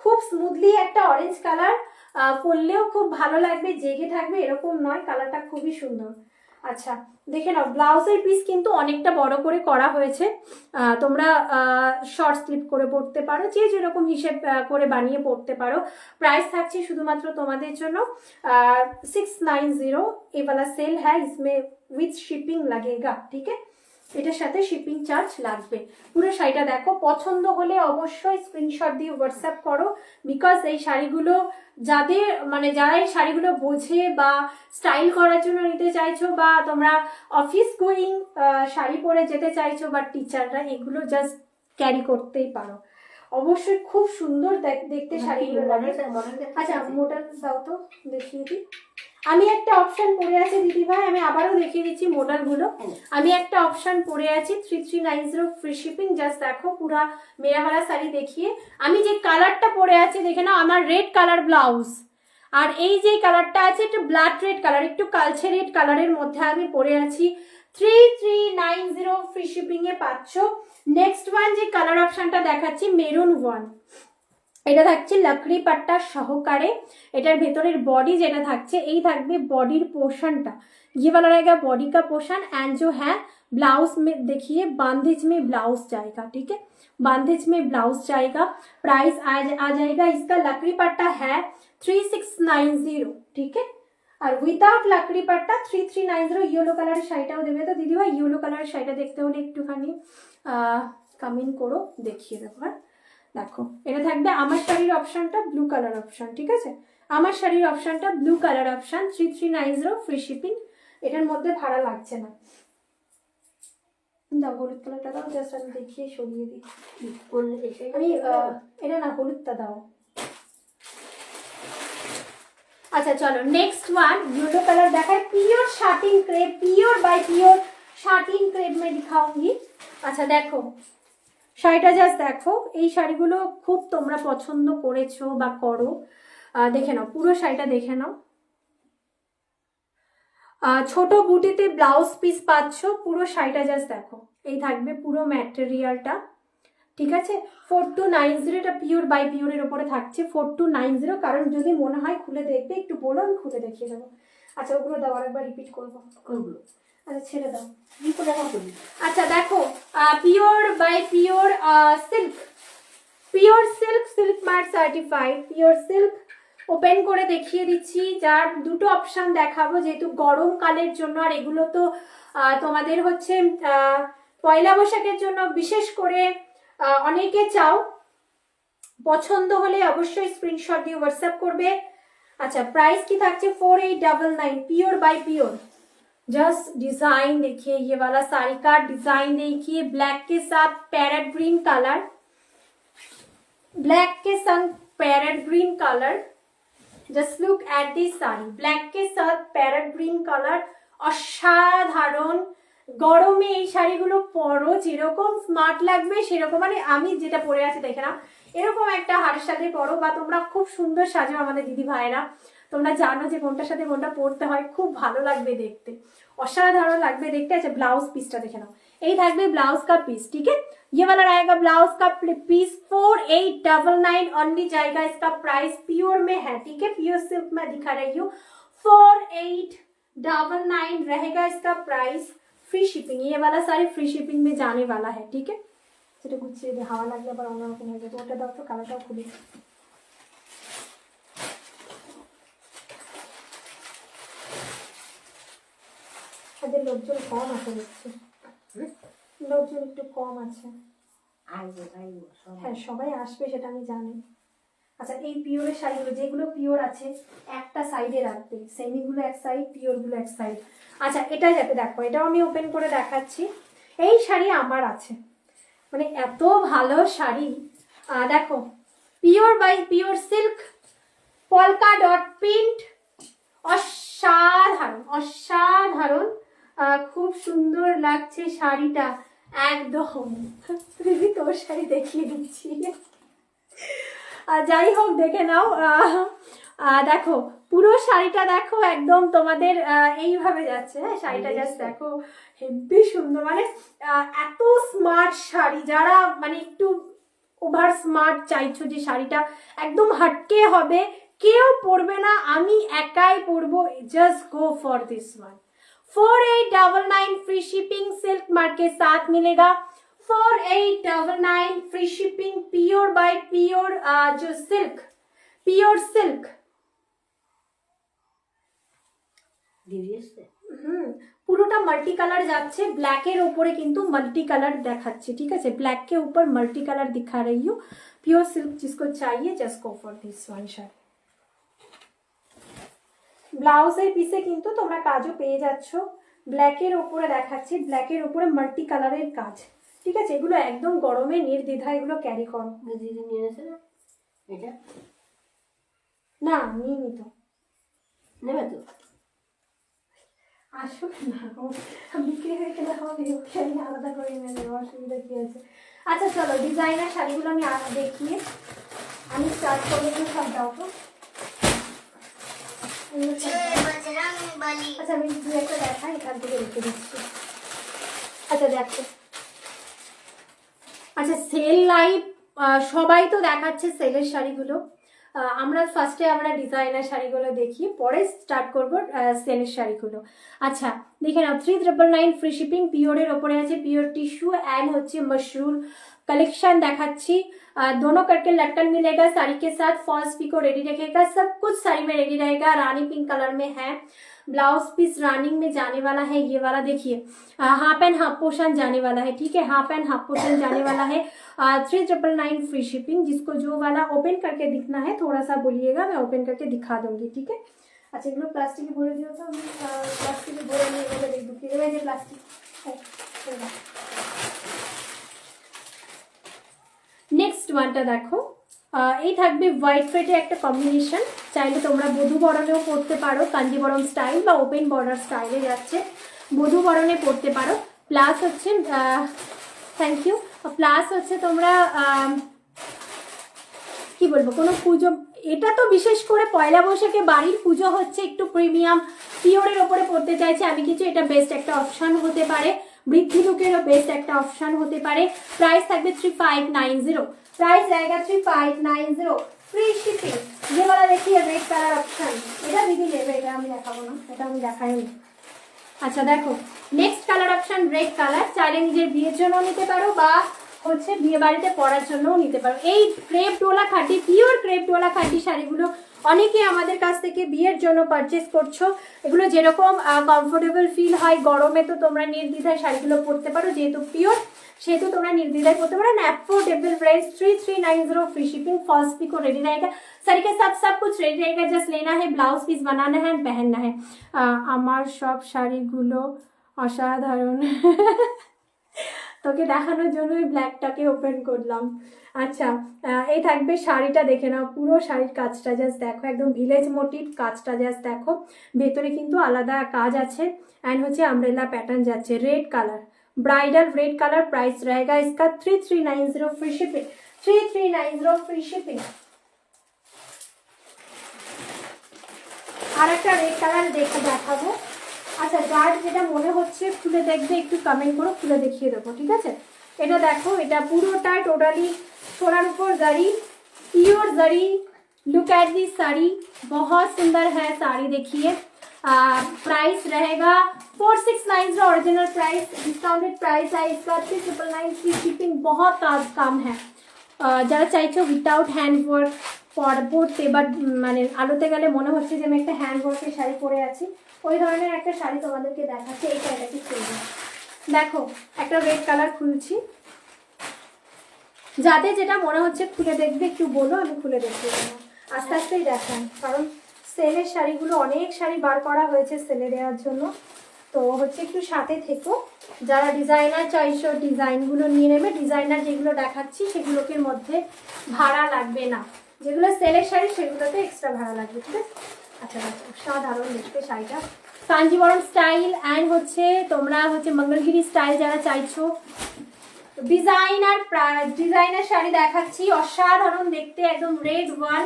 Speaker 2: খুব স্মুথলি একটা অরেঞ্জ কালার, পরলেও খুব ভালো লাগবে, জেগে থাকবে, এরকম নয়, কালারটা খুবই সুন্দর। আচ্ছা দেখে নাও, ব্লাউজের পিস কিন্তু অনেকটা বড় করে করা হয়েছে, তোমরা শর্ট স্লিপ করে পরতে পারো, যে যেরকম হিসেব করে বানিয়ে পরতে পারো। প্রাইস থাকছে শুধুমাত্র তোমাদের জন্য 690। ये वाला सेल है, इसमें विथ शिपिंग लगेगा, ठीक है? এটার সাথে শিপিং চার্জ লাগবে। পুরো শাড়িটা দেখো, পছন্দ হলে অবশ্যই স্ক্রিনশট দিয়ে হোয়াটসঅ্যাপ করো, বিকজ এই শাড়িগুলো যাদের মানে যারা এই শাড়িগুলো বোঝে বা স্টাইল করার জন্য নিতে চাইছো, বা তোমরা অফিস গোয়িং শাড়ি পরে যেতে চাইছো, বা টিচাররা, এগুলো জাস্ট ক্যারি করতেই পারো। অবশ্যই খুব সুন্দর দেখতে শাড়িগুলো লাগে। আচ্ছা মোটা দাও তো দেখিয়ে দিই। আমি একটা অপশন পরে আছি দিদি ভাই, আমি আবারও দেখিয়ে দিচ্ছি মডেলগুলো। আমি একটা অপশন পরে আছি 3390 ফ্রি শিপিং। জাস্ট দেখো পুরা মেরাওয়ালা শাড়ি দেখিয়ে। আমি যে কালারটা পরে আছি দেখে নাও, আমার রেড কালার ব্লাউজ, আর এই যে কালারটা আছে একটু ব্লাড রেড কালার, একটু কালচে রেড কালারের মধ্যে আমি পরে আছি। 3390 ফ্রি শিপিং এ পাচ্ছ। নেক্সট ওয়ান যে কালার অপশনটা দেখাচ্ছি মেরুন ওয়ান, এটা থাকছে লাকড়ি পাট্টা সহকারে। এটার ভেতরের বডি যেটা থাকছে, এই থাকবে বডির পোর্শনটা, ये वाला रहेगा बॉडी का पोर्शन एंड जो है ब्लाउज में देखिए बांधेज में ब्लाउज जाएगा, ठीक है, बांधेज में ब्लाउज जाएगा। प्राइस आ जाएगा इसका, लकड़ी पट्टा है 3690, ठीक है, আর উইদাউট লাকড়ি পাট্টা 3390। ইয়েলো কালারের শাড়িটাও দেবে তো দিদি ভাই, ইয়েলো কালারের শাড়িটা দেখতে হলে একটুখানি কমেন্ট করো, দেখিয়ে দেবো। হ্যাঁ দেখো এটা থাকবে আমার শাড়ির অপশনটা ব্লু কালার অপশন, ঠিক আছে, আমার শাড়ির অপশনটা blue colour option 3390 free shipping. এটার মধ্যে ভাড়া লাগছে না। দাও হলুদ কালারটা দাও, জাস্ট আমি দেখিয়ে সরিয়ে দিই। আমি এটা না, হলুদটা দাও। अच्छा चलो नेक्स्ट वन येलो कलर देखा है, pure satin crepe, pure by pure satin crepe में दिखाऊंगी। अच्छा देखो শাড়িটা জাস্ট দেখো, এই শাড়িগুলো খুব তোমরা পছন্দ করেছো বা করো। দেখে নাও পুরো শাড়িটা দেখে নাও। ছোট বুটিতে ব্লাউজ পিস পাচ্ছ, পুরো শাড়িটা জাস্ট দেখো, এই থাকবে পুরো ম্যাটেরিয়ালটা, ঠিক আছে। 4290, এটা পিওর বাই পিওরের ওপরে থাকছে 4290। কারণ যদি মনে হয় খুলে দেখবে একটু বলো, আমি খুলে দেখিয়ে দেবো। আচ্ছা ওগুলো দাও, আরেকবার রিপিট করবো ওগুলো। আচ্ছা ছেড়ে দাও। আচ্ছা দেখো pure by pure silk, pure silk, silk mark certified pure silk. Open করে দেখিয়ে দিচ্ছি, যার দুটো অপশন দেখাবো যেহেতু গরমকালের জন্য, আর এগুলো তো তোমাদের হচ্ছে পয়লা বৈশাখের জন্য বিশেষ করে অনেকে চাও। পছন্দ হলে অবশ্যই স্ক্রিনশট দিয়ে হোয়াটসঅ্যাপ করবে। अच्छा प्राइस की থাকছে 4899 pure by pure. Just design देखिए, ये वाला साड़ी का डिजाइन देखिए, ब्लैक के साथ पैरेट ग्रीन कलर, ब्लैक के संग parrot green colour. Just look at this sari, black के साथ पैरेट ग्रीन कलर। অসাধারণ, গরমে এই শাড়িগুলো পরো, যেরকম স্মার্ট লাগবে সেরকম, মানে আমি যেটা পরে আছি দেখে না, এরকম একটা হারের সাথে পরো, বা তোমরা খুব সুন্দর সাজো আমাদের দিদি ভাইরা, তোমরা জানো যে কোনটার সাথে কোনটা পরতে হয়, খুব ভালো লাগবে দেখতে, অসাধারণ লাগবে দেখতে। আচ্ছা ব্লাউজ পিসটা দেখে নাও, এই থাকবে ব্লাউজ का पीस, ठीक है, ये वाला रहेगा ब्लाउज का पीस 4899 ओनली जाएगा। इसका प्राइस प्योर में है, ठीक है, प्योर सिल्क में दिखा रही हूँ। 4899 रहेगा इसका प्राइस। फ्री शिपिंग, ये वाला सारी फ्री शिपिंग में जाने वाला है, ठीक है। সেটা গুছিয়ে দিয়ে হাওয়া লাগলে আবার অন্যরকম হয়ে যাবে। ওটা দাও তো, কালারটাও খুলে। তাদের লোকজন কম আছে দেখছি, লোকজন একটু কম আছে। হ্যাঁ সবাই আসবে সেটা আমি জানি। আচ্ছা এই পিওরের শাড়িগুলো যেগুলো পিওর আছে একটা সাইডে রাখবে, সেমিগুলো এক সাইড, পিওরগুলো এক সাইড। আচ্ছা এটা যাতে দেখো, এটাও আমি ওপেন করে দেখাচ্ছি। এই শাড়ি আমার আছে, মানে এত ভালো শাড়ি। দেখো pure by pure silk, polka dot print, অসাধারণ অসাধারণ, খুব সুন্দর লাগছে শাড়িটা একদম। দিদি তোর শাড়ি দেখিয়ে দিচ্ছি, যাই হোক দেখে নাও। দেখো পুরো শাড়িটা দেখো, একদম তোমাদের এইভাবে যাচ্ছে। হ্যাঁ শাড়িটা জাস্ট দেখো, হেব্বি সুন্দর, মানে এত স্মার্ট শাড়ি, যারা মানে একটু ওভার স্মার্ট চাইছো যে শাড়িটা একদম হটকে হবে, কেউ পরবে না, আমি একাই পরবো, just go for this one. 4899 free shipping silk mark के साथ मिलेगा। 4899 free shipping pure by pure, जो सिल्क प्योर सिल्क। পুরোটা মাল্টি কালার যাচ্ছে, ব্ল্যাকের উপরে কিন্তু মাল্টি কালার দেখাচ্ছে, ঠিক আছে, ব্ল্যাক के ऊपर मल्टी कलर दिखा रही हूँ। प्योर सिल्क जिसको चाहिए just go for this one sari. ব্লাউজের পিসে কিন্তু তোমরা কাজও পেয়ে যাচ্ছ, ব্ল্যাকের উপরে দেখাচ্ছি, ব্ল্যাকের উপরে মাল্টি কালারের কাজ, ঠিক আছে, এগুলো একদম গরমে নির্দ্বিধায় এগুলো ক্যারি করো।
Speaker 3: দিদি নিয়ে এসে না এটা
Speaker 2: না নিয়ে নি তো,
Speaker 3: নেবে তো?
Speaker 2: আসলে না বিক্রি হয়ে গেলে হবে, ওকে আমি আলাদা করে এনে দেবো, অসুবিধা কি আছে। আচ্ছা চলো ডিজাইনার শাড়িগুলো আমি দেখিয়ে আমি স্টার্ট করবো, সব দাও তো। আচ্ছা আমি দু একটা দেখাই, এখান থেকে রেখে দিচ্ছি। আচ্ছা দেখো, আচ্ছা সেল লাইভ সবাই তো দেখাচ্ছে সেলের শাড়িগুলো। আমরা ফার্স্টে আমরা ডিজাইনার শাড়িগুলো দেখি, পরে স্টার্ট করব সেলের শাড়িগুলো। আচ্ছা দেখে নাও, 3999 ফ্রি শিপিং, পিওরের ওপরে আছে, পিওর টিস্যু অ্যান্ড হচ্ছে মশরুর कलेक्शन দেখাচ্ছি। दोनों करके लटकन मिलेगा साड़ी के साथ, फॉल्स पिको रेडी रखेगा, सब कुछ साड़ी में रेडी रहेगा। रानी पिंक कलर में है, ब्लाउज पीस रनिंग में जाने वाला है। ये वाला देखिए हाफ एंड हाफ पोर्शन जाने वाला है, ठीक है, हाफ एंड हाफ पोर्शन जाने वाला है। 3999 फ्री शिपिंग। जिसको जो वाला ओपन करके दिखना है थोड़ा सा बोलिएगा, मैं ओपन करके दिखा दूंगी, ठीक है। अच्छा এগুলো প্লাস্টিকে ভরে দিও তো, আমি প্লাস্টিকে ভরে নিয়ে এগুলো দেখবো কি দেবে, যে প্লাস্টিক। নেক্সট ওয়ানটা দেখো, এই থাকবে হোয়াইট ফেটে একটা কম্বিনেশন, চাইলে তোমরা বধূ বরণেও পরতে পারো, কাঞ্জিবরম স্টাইল বা ওপেন বর্ডার স্টাইলে যাচ্ছে, বধূ বরণে পরতে পারো। প্লাস হচ্ছে থ্যাংক ইউ, প্লাস হচ্ছে তোমরা কি বলবো, কোনো পুজো, এটা তো বিশেষ করে পয়লা বৈশাখে বাড়ির পুজো হচ্ছে, একটু প্রিমিয়াম পিওরের ওপরে পড়তে চাইছে আমি কিছু, এটা বেস্ট একটা অপশান হতে পারে, বৃদ্ধি লুকেরও বেস্ট একটা অপশান হতে পারে। প্রাইস থাকবে 3590, প্রাইস रहेगा 3590, ফ্রি শিপিং। যে वाला देखिए रेड কালার অপশান, এটা দিদি নেবে, এটা আমি দেখাবো না, এটা আমি দেখাইনি। আচ্ছা দেখো next colour option red colour, চাইলে নিজের বিয়ের জন্য নিতে পারো বা হচ্ছে বিয়ে বাড়িতে পরার জন্যও নিতে পারো। এই ক্রেপ ডোলা খাঁটি, পিওর ক্রেপ ডোলা খাঁটি শাড়িগুলো অনেকে আমাদের কাছ থেকে বিয়ের জন্য পারচেস করছো। এগুলো যেরকম কমফোর্টেবল ফিল হয় গরমে, তো তোমরা নির্দ্বিধায় শাড়িগুলো পরতে পারো, যেহেতু পিওর সেহেতু তোমরা निर्द्विधाय पड़ते पारो। Affordable price 3390, free shipping, falls pico ready रहेगा, साड़ी के साथ सब कुछ रेडी रहेगा, जस्ट लेना है, ब्लाउज पीस बनाना है, पहनना है। আমার সব শাড়িগুলো অসাধারণ তোকে দেখানোর জন্যই ব্ল্যাকটাকে ওপেন করলাম। আচ্ছা এই থাকবে শাড়িটা, দেখে নাও পুরো শাড়ির কাজটা জাস্ট দেখো, একদম ভিলেজ মোটিভ কাজটা জাস্ট দেখো, ভেতরে কিন্তু আলাদা কাজ আছে, অ্যান্ড হচ্ছে আমব্রেলা প্যাটার্ন যাচ্ছে, red colour, bridal red colour. Price रहेगा इसका 3390, फ्री शिपिंग, 3390 फ्री शिपिंग। আর একটা রেড কালার দেখে দেখাবো। আচ্ছা যার যেটা মনে হচ্ছে খুলে দেখবে একটু কমেন্ট করো, খুলে দেখিয়ে দেবো, ঠিক আছে। এটা দেখো, এটা পুরোটা টোটালি সোনার উপর zari, pure zari. Look at this sari, बहुत सुंदर है साड़ी, देखिए। प्राइस रहेगा 4690, ओरिजिनल प्राइस, डिस्काउंटेड प्राइस है इसका 3999, फ्री शिपिंग। बहुत काम है, যারা চাইছো উইথাউট হ্যান্ড ওয়ার্ক পরতে, বাট মানে আলোতে গেলে মনে হচ্ছে যে আমি একটা হ্যান্ড ওয়ার্কের শাড়ি পরে আছি, ওই ধরনের একটা শাড়ি তোমাদেরকে দেখাচ্ছি। এই শাড়িটাকে খুলবো, দেখো একটা রেড কালার খুলছি, যাদের যেটা মনে হচ্ছে খুলে দেখবে একটু বলো, আমি খুলে দেখিয়ে দেবো, আস্তে আস্তেই দেখান, কারণ সেলের শাড়িগুলো অনেক শাড়ি বার করা হয়েছে সেলে দেওয়ার জন্য, তো হচ্ছে একটু সাথে থেকো। যারা ডিজাইনার চাইছো ডিজাইনগুলো নিয়ে নেবে, ডিজাইনার যেগুলো দেখাচ্ছি সেগুলোকে মধ্যে ভাড়া লাগবে না, যেগুলো সেলের শাড়ি সেগুলোতে এক্সট্রা ভাড়া লাগবে, ঠিক আছে। আচ্ছা সাধারণ দেখতে শাড়িটা, কাঞ্জিবরম স্টাইল অ্যান্ড হচ্ছে তোমরা হচ্ছে মঙ্গলগিরি স্টাইল যারা চাইছো, ডিজাইনার শাড়ি দেখাচ্ছি, অসাধারণ দেখতে, একদম রেড ওয়ান,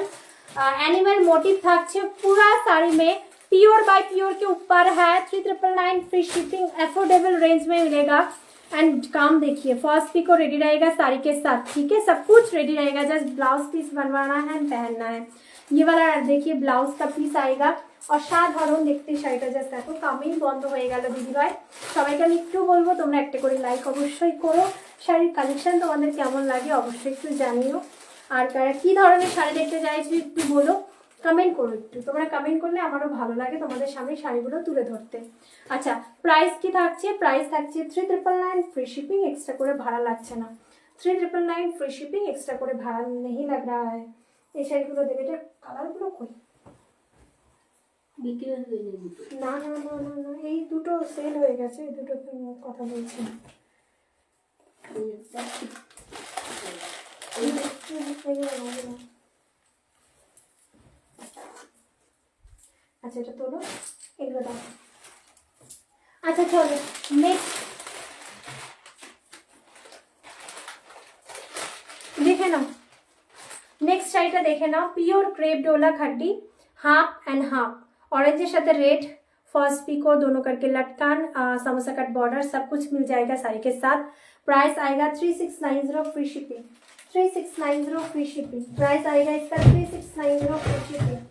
Speaker 2: एनिमल मोटिव থাকছে पूरा साड़ी में, प्योर बाय प्योर के ऊपर है, 3999, फ्री शिपिंग, अफोर्डेबल रेंज में मिलेगा। एंड काम देखिए, फर्स्ट पिको रेडी रहेगा साड़ी के साथ, ठीक है, सब कुछ रेडी रहेगा, जस्ट ब्लाउज पीस बनवाना है, पहनना है। ये वाला देखिए ब्लाउज का पीस आएगा, অসাধারণ দেখতে শাড়িটা জাস্ট দেখো। কামিং বন্ধ হয়ে গেল দিদি ভাই, সবাইকে আমি একটু বলবো তোমরা একটা করে লাইক অবশ্যই করো, শাড়ির কালেকশন তোমাদের কেমন লাগে অবশ্যই একটু জানিও, আর কারা কী ধরনের শাড়ি দেখতে চাইছো একটু বলো, কমেন্ট করো একটু, তোমরা কমেন্ট করলে আমারও ভালো লাগে তোমাদের সামনে শাড়িগুলো তুলে ধরতে। আচ্ছা প্রাইস কি থাকছে, প্রাইস থাকছে 3999, फ्री शिपिंग, एक्स्ट्रा করে ভাড়া লাগছে না, 3999, फ्री शिपिंग, एक्स्ट्रा করে ভাড়া नहीं लग रहा है। এই শাড়িগুলো দেবে, এটা কালারগুলো কই,
Speaker 3: বিক্রি হয়ে গেছে দুটো।
Speaker 2: না না না না না, এই দুটো সেল হয়ে গেছে, এই দুটো কথা বলছি। আচ্ছা এটা তোলো, এগুলো দাও। আচ্ছা চলো নেক্সট দেখে নাও, নেক্সট শাড়িটা দেখে নাও। পিওর ক্রেপ डोला खड्डी, हाफ एंड हाफ, ऑरेंज साथ रेड, फर्स्ट पिको दोनों करके लटकन, समोसा कट बॉर्डर, सब कुछ मिल जाएगा साड़ी के साथ। प्राइस आएगा 3690 free shipping, 3690 free shipping. Price आएगा इसका 3690 फ्री शिपिंग।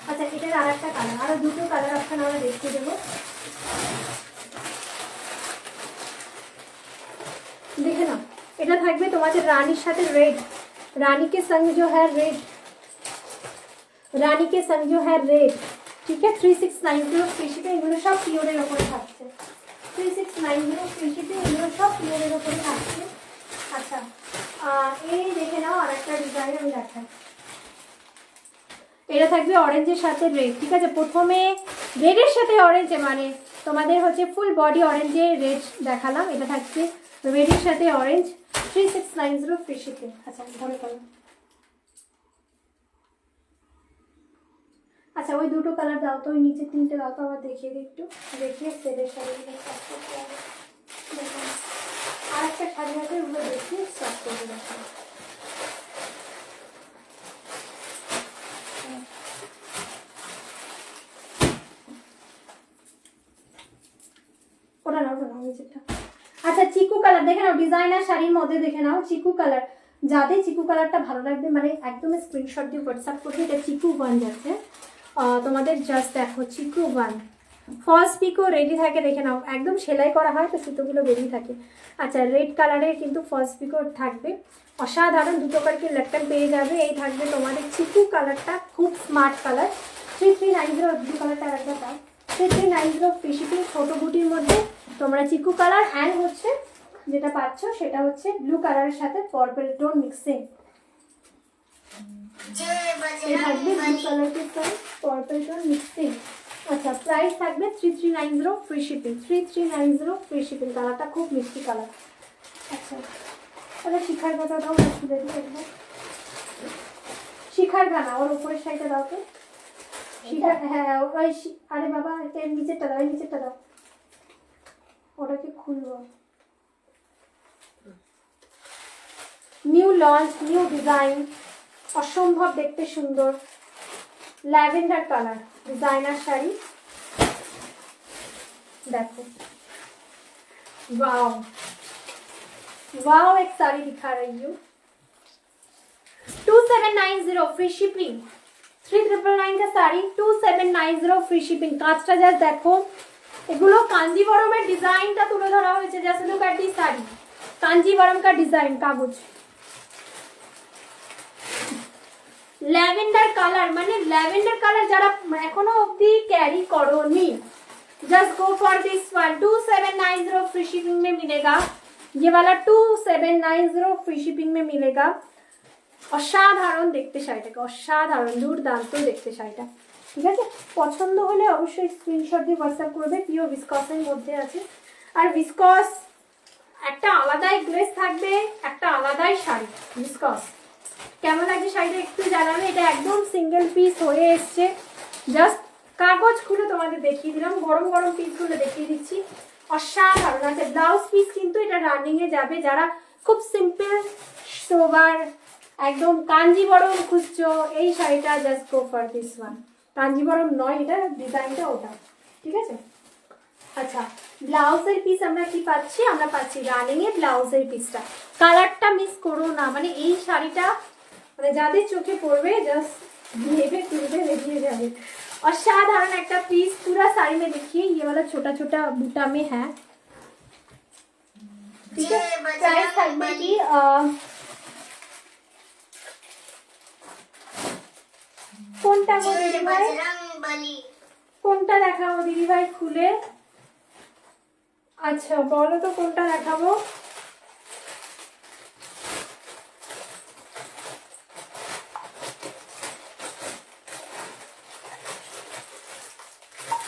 Speaker 2: अच्छा এটার আরেকটা কালার, আরো দুটো কালার অপশন আমরা দেখতে দেবো। দেখে নাও, এটা থাকবে তোমাদের রানীর সাথে रेड, रानी के संग जो है रेड, रानी के संग जो है रेड, ठीक है। 3690 फ्री शिपिंग, এগুলো সব পিওরের উপরে থাকছে। 3690 फ्री शिपिंग, এগুলো সব পিওরের উপরে থাকছে। আচ্ছা এই দেখে নাও আরেকটা ডিজাইন আমি দেখাই। এটা থাকবে অরেঞ্জের সাথে রেড, ঠিক আছে। প্রথমে রেডের সাথে অরেঞ্জে মানে তোমাদের হচ্ছে ফুল বডি অরেঞ্জে রেড দেখালাম, এটা থাকছে রেডের সাথে অরেঞ্জ, 3690 ফ্রি শিপিং। আচ্ছা ধরে করো। আচ্ছা ওই দুটো কালার দাও তো, ওই নিচে তিনটে দাও তো, আবার দেখিয়ে দিই একটু, দেখিয়ে সেলের শাড়ি আর একটা শাড়ি আছে, ওগুলো দেখিয়ে স্টার্ট করে দেখো। ওটা নাও, ওটা নাও নিচেরটা। আচ্ছা চিকু কালার দেখে নাও, ডিজাইনার শাড়ির মধ্যে দেখে নাও চিকু কালার। যাদের চিকু কালারটা ভালো লাগবে মানে একদম স্ক্রিনশট দিয়ে হোয়াটসঅ্যাপ করবে। এটা চিকু 1 যাচ্ছে তোমাদের, জাস্ট দেখো চিকু 1, ফার্স্ট পিকও রেডি থাকে, দেখে নাও একদম সেলাই করা হয় তো সুতোগুলো বেরিয়ে থাকে। আচ্ছা রেড কালারের কিন্তু ফার্স্ট পিকও থাকবে, অসাধারণ দুটো কালকে লটকন পেয়ে যাবে। এই থাকবে তোমাদের চিকু কালারটা, খুব স্মার্ট কালার। 3390 ব্লু কালারটা রাখবে, দাও 3390 ফ্রি শিপিং। ছোটো বুটির মধ্যে তোমরা চিকু কালার অ্যান্ড হচ্ছে যেটা পাচ্ছ সেটা হচ্ছে ব্লু কালারের সাথে পার্পল টোন মিক্সিং। এই থাকবে ব্লু কালারকে সাথে পার্পল টোন মিক্সিং। আচ্ছা প্রাইস থাকবে 3390 ফ্রি শিপিং, 3390 ফ্রি শিপিং। কালারটা খুব মিষ্টি কালার। আচ্ছা তাহলে শিখার গানা দাও, খুলে দিই একবার। শিখার গানা ওর উপরের শাড়িটা দাও তো, শিখার, হ্যাঁ ওই আরে বাবা এর নিচেরটা দাও, এই নিচেরটা দাও, ওটাকে খুলবো। নিউ লঞ্চ, নিউ ডিজাইন, অসম্ভব দেখতে সুন্দর ল্যাভেন্ডার কালার ডিজাইনার শাড়ি। देखो वाओ वाओ, एक साड़ी दिखा रही हूँ 2790 फ्री शिपिंग, 3999 का साड़ी 2790 फ्री शिपिंग। কাজটা জাস্ট দেখো, এগুলো কাঞ্জিবরমের ডিজাইনটা তুলে ধরা হয়েছে, जैसे look at this sari, Kanjeevaram का डिजाइन कागज ল্যাভেন্ডার কালার, মানে ল্যাভেন্ডার কালার যারা এখনো অবধি ক্যারি করোনি, just go for this one. 2790 free shipping में मिलेगा, ये वाला 2790 फ्री शिपिंग में मिलेगा। অসাধারণ দেখতে শাড়িটাকে, অসাধারণ দুর্দান্ত দেখতে শাড়িটা, ঠিক আছে। পছন্দ হলে অবশ্যই স্ক্রিনশট দিয়ে হোয়াটসঅ্যাপ করবে। পিওর ভিসকসের মধ্যে আছে, আর ভিসকস একটা আলাদাই গ্লেজ থাকবে, একটা আলাদাই শাড়ি ভিসকস। কেমন লাগছে শাড়িটা একটু জানাবে। এটা একদম সিঙ্গেল পিস হয়ে এসছে, জাস্ট কাগজ খুলে তোমাদের দেখিয়ে দিলাম, গরম গরম পিসগুলো দেখিয়ে দিচ্ছি, অসাধারণ আছে। ব্লাউজ পিস কিন্তু এটা রানিং এ যাবে, যারা খুব সিম্পল সোবার একদম কাঞ্জিবরম খুঁজছো এই শাড়িটা, just go for this one. Kanjeevaram নয় এটা, ডিজাইনটা ওটা, ঠিক আছে। আচ্ছা ব্লাউজের পিস আমরা কি পাচ্ছি, আমরা পাচ্ছি রানিং এ ব্লাউজের পিসটা। কালারটা মিস করো না, মানে এই শাড়িটা মানে যাদের চোখে পড়বে জাস্ট ভেবে তুলবে বেরিয়ে যাবে। असाधारण एक पीस पूरा साड़ी में देखिए, ये वाला छोटा छोटा बूटा में है, ठीक है। प्राइस থাকবে কি কোনটা গো দিদি ভাই, কোনটা দেখাবো দিদি ভাই খুলে? আচ্ছা বলো তো কোনটা দেখাবো।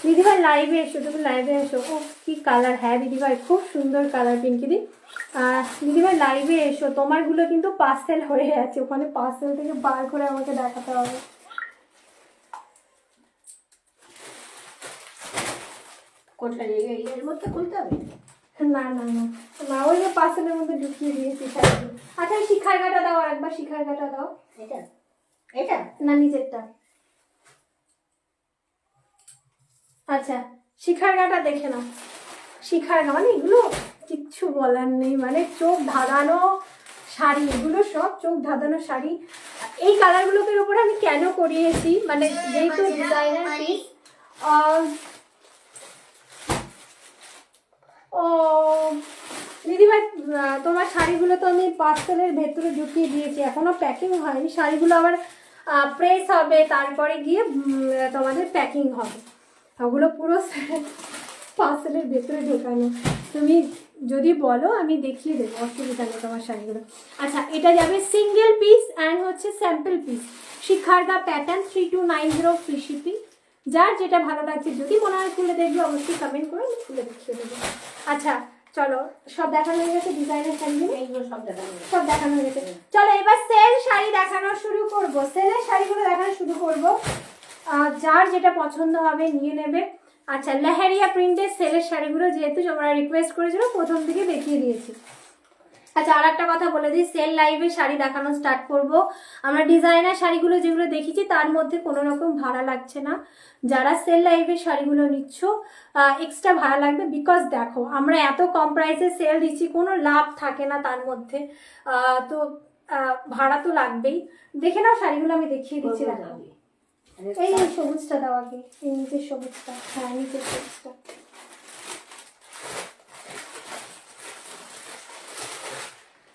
Speaker 2: दीदी भाई लाइव एसो, तुम लाइव एसो। ओ की कलर है दीदी भाई, खूब सुंदर कलर पिंकी दी। দিদিভাই লাইভে এসো, তোমারগুলো কিন্তু পার্সেল হয়ে আছে, ওখানে পার্সেল থেকে বার করে আমাকে দেখাতে হবে।
Speaker 3: কোথায় এর মধ্যে খুলতে হবে?
Speaker 2: না না না না, ওই যে পার্সেলের মধ্যে ঢুকিয়ে দিয়েছি শাড়িগুলো। আচ্ছা শিখার কাটা দাও, আর একবার শিখার কাটা দাও।
Speaker 3: এটা এটা
Speaker 2: না নিচেরটা। আচ্ছা শিখার কাটা দেখে নাও। শিখার গা মানে এগুলো কিচ্ছু বলার নেই, মানে চোখ ধাঁধানো শাড়ি, এগুলো সব চোখ ধাঁধানো শাড়ি। এই কালারগুলোকে উপরে আমি কেন করিয়েছি, মানে যেহেতু ডিজাইনার পিস। ও দিদিভাই, তোমার শাড়িগুলো তো আমি পার্সেলের ভেতরে ঢুকিয়ে দিয়েছি, এখনো প্যাকিং হয়নি। শাড়িগুলো আবার প্রেস হবে, তারপরে গিয়ে তোমাদের প্যাকিং হবে। ওগুলো পুরো পার্সেলের ভেতরে ঢোকানো। তুমি যদি বলো আমি দেখিয়ে দেবো, অসুবিধা নেই তোমার শাড়িগুলো। আচ্ছা এটা যাবে সিঙ্গেল পিস অ্যান্ড হচ্ছে স্যাম্পল পিস। শিখার গা প্যাটার্ন 3290 ফ্রি শিপিং। যার যেটা ভালো লাগছে, যদি মনে হয় খুলে দেখবে অবশ্যই কমেন্ট করে, আমি খুলে দেখিয়ে দেবো। আচ্ছা চলো, সব দেখানো হয়ে গেছে ডিজাইনের শাড়িগুলো,
Speaker 3: এইগুলো সব দেখানো
Speaker 2: সব দেখানো হয়ে গেছে। চলো এবার সেল শাড়ি দেখানো শুরু করব, সেলের শাড়িগুলো দেখানো শুরু করব। যার যেটা পছন্দ হবে নিয়ে নেবে। আচ্ছা লেহেরিয়া প্রিন্টের সেলের শাড়িগুলো যেহেতু তোমরা রিকোয়েস্ট করেছিল, প্রথম থেকে দেখিয়ে দিয়েছি। আচ্ছা আর একটা কথা বলে দিই, সেল লাইভে শাড়ি দেখানো স্টার্ট করব। আমরা ডিজাইনার শাড়িগুলো যেগুলো দেখেছি তার মধ্যে কোনো রকম ভাড়া লাগছে না। যারা সেল লাইভে শাড়িগুলো নিচ্ছ এক্সট্রা ভাড়া লাগবে, বিকজ দেখো আমরা এত কম প্রাইসে সেল দিচ্ছি, কোনো লাভ থাকে না তার মধ্যে। তো ভাড়া তো লাগবেই। দেখে নাও শাড়িগুলো, আমি দেখিয়ে দিচ্ছি। দেখো এই সবুজটা দাও আগে, এই নিচের সবুজটা, হ্যাঁ নিচের সবুজটা।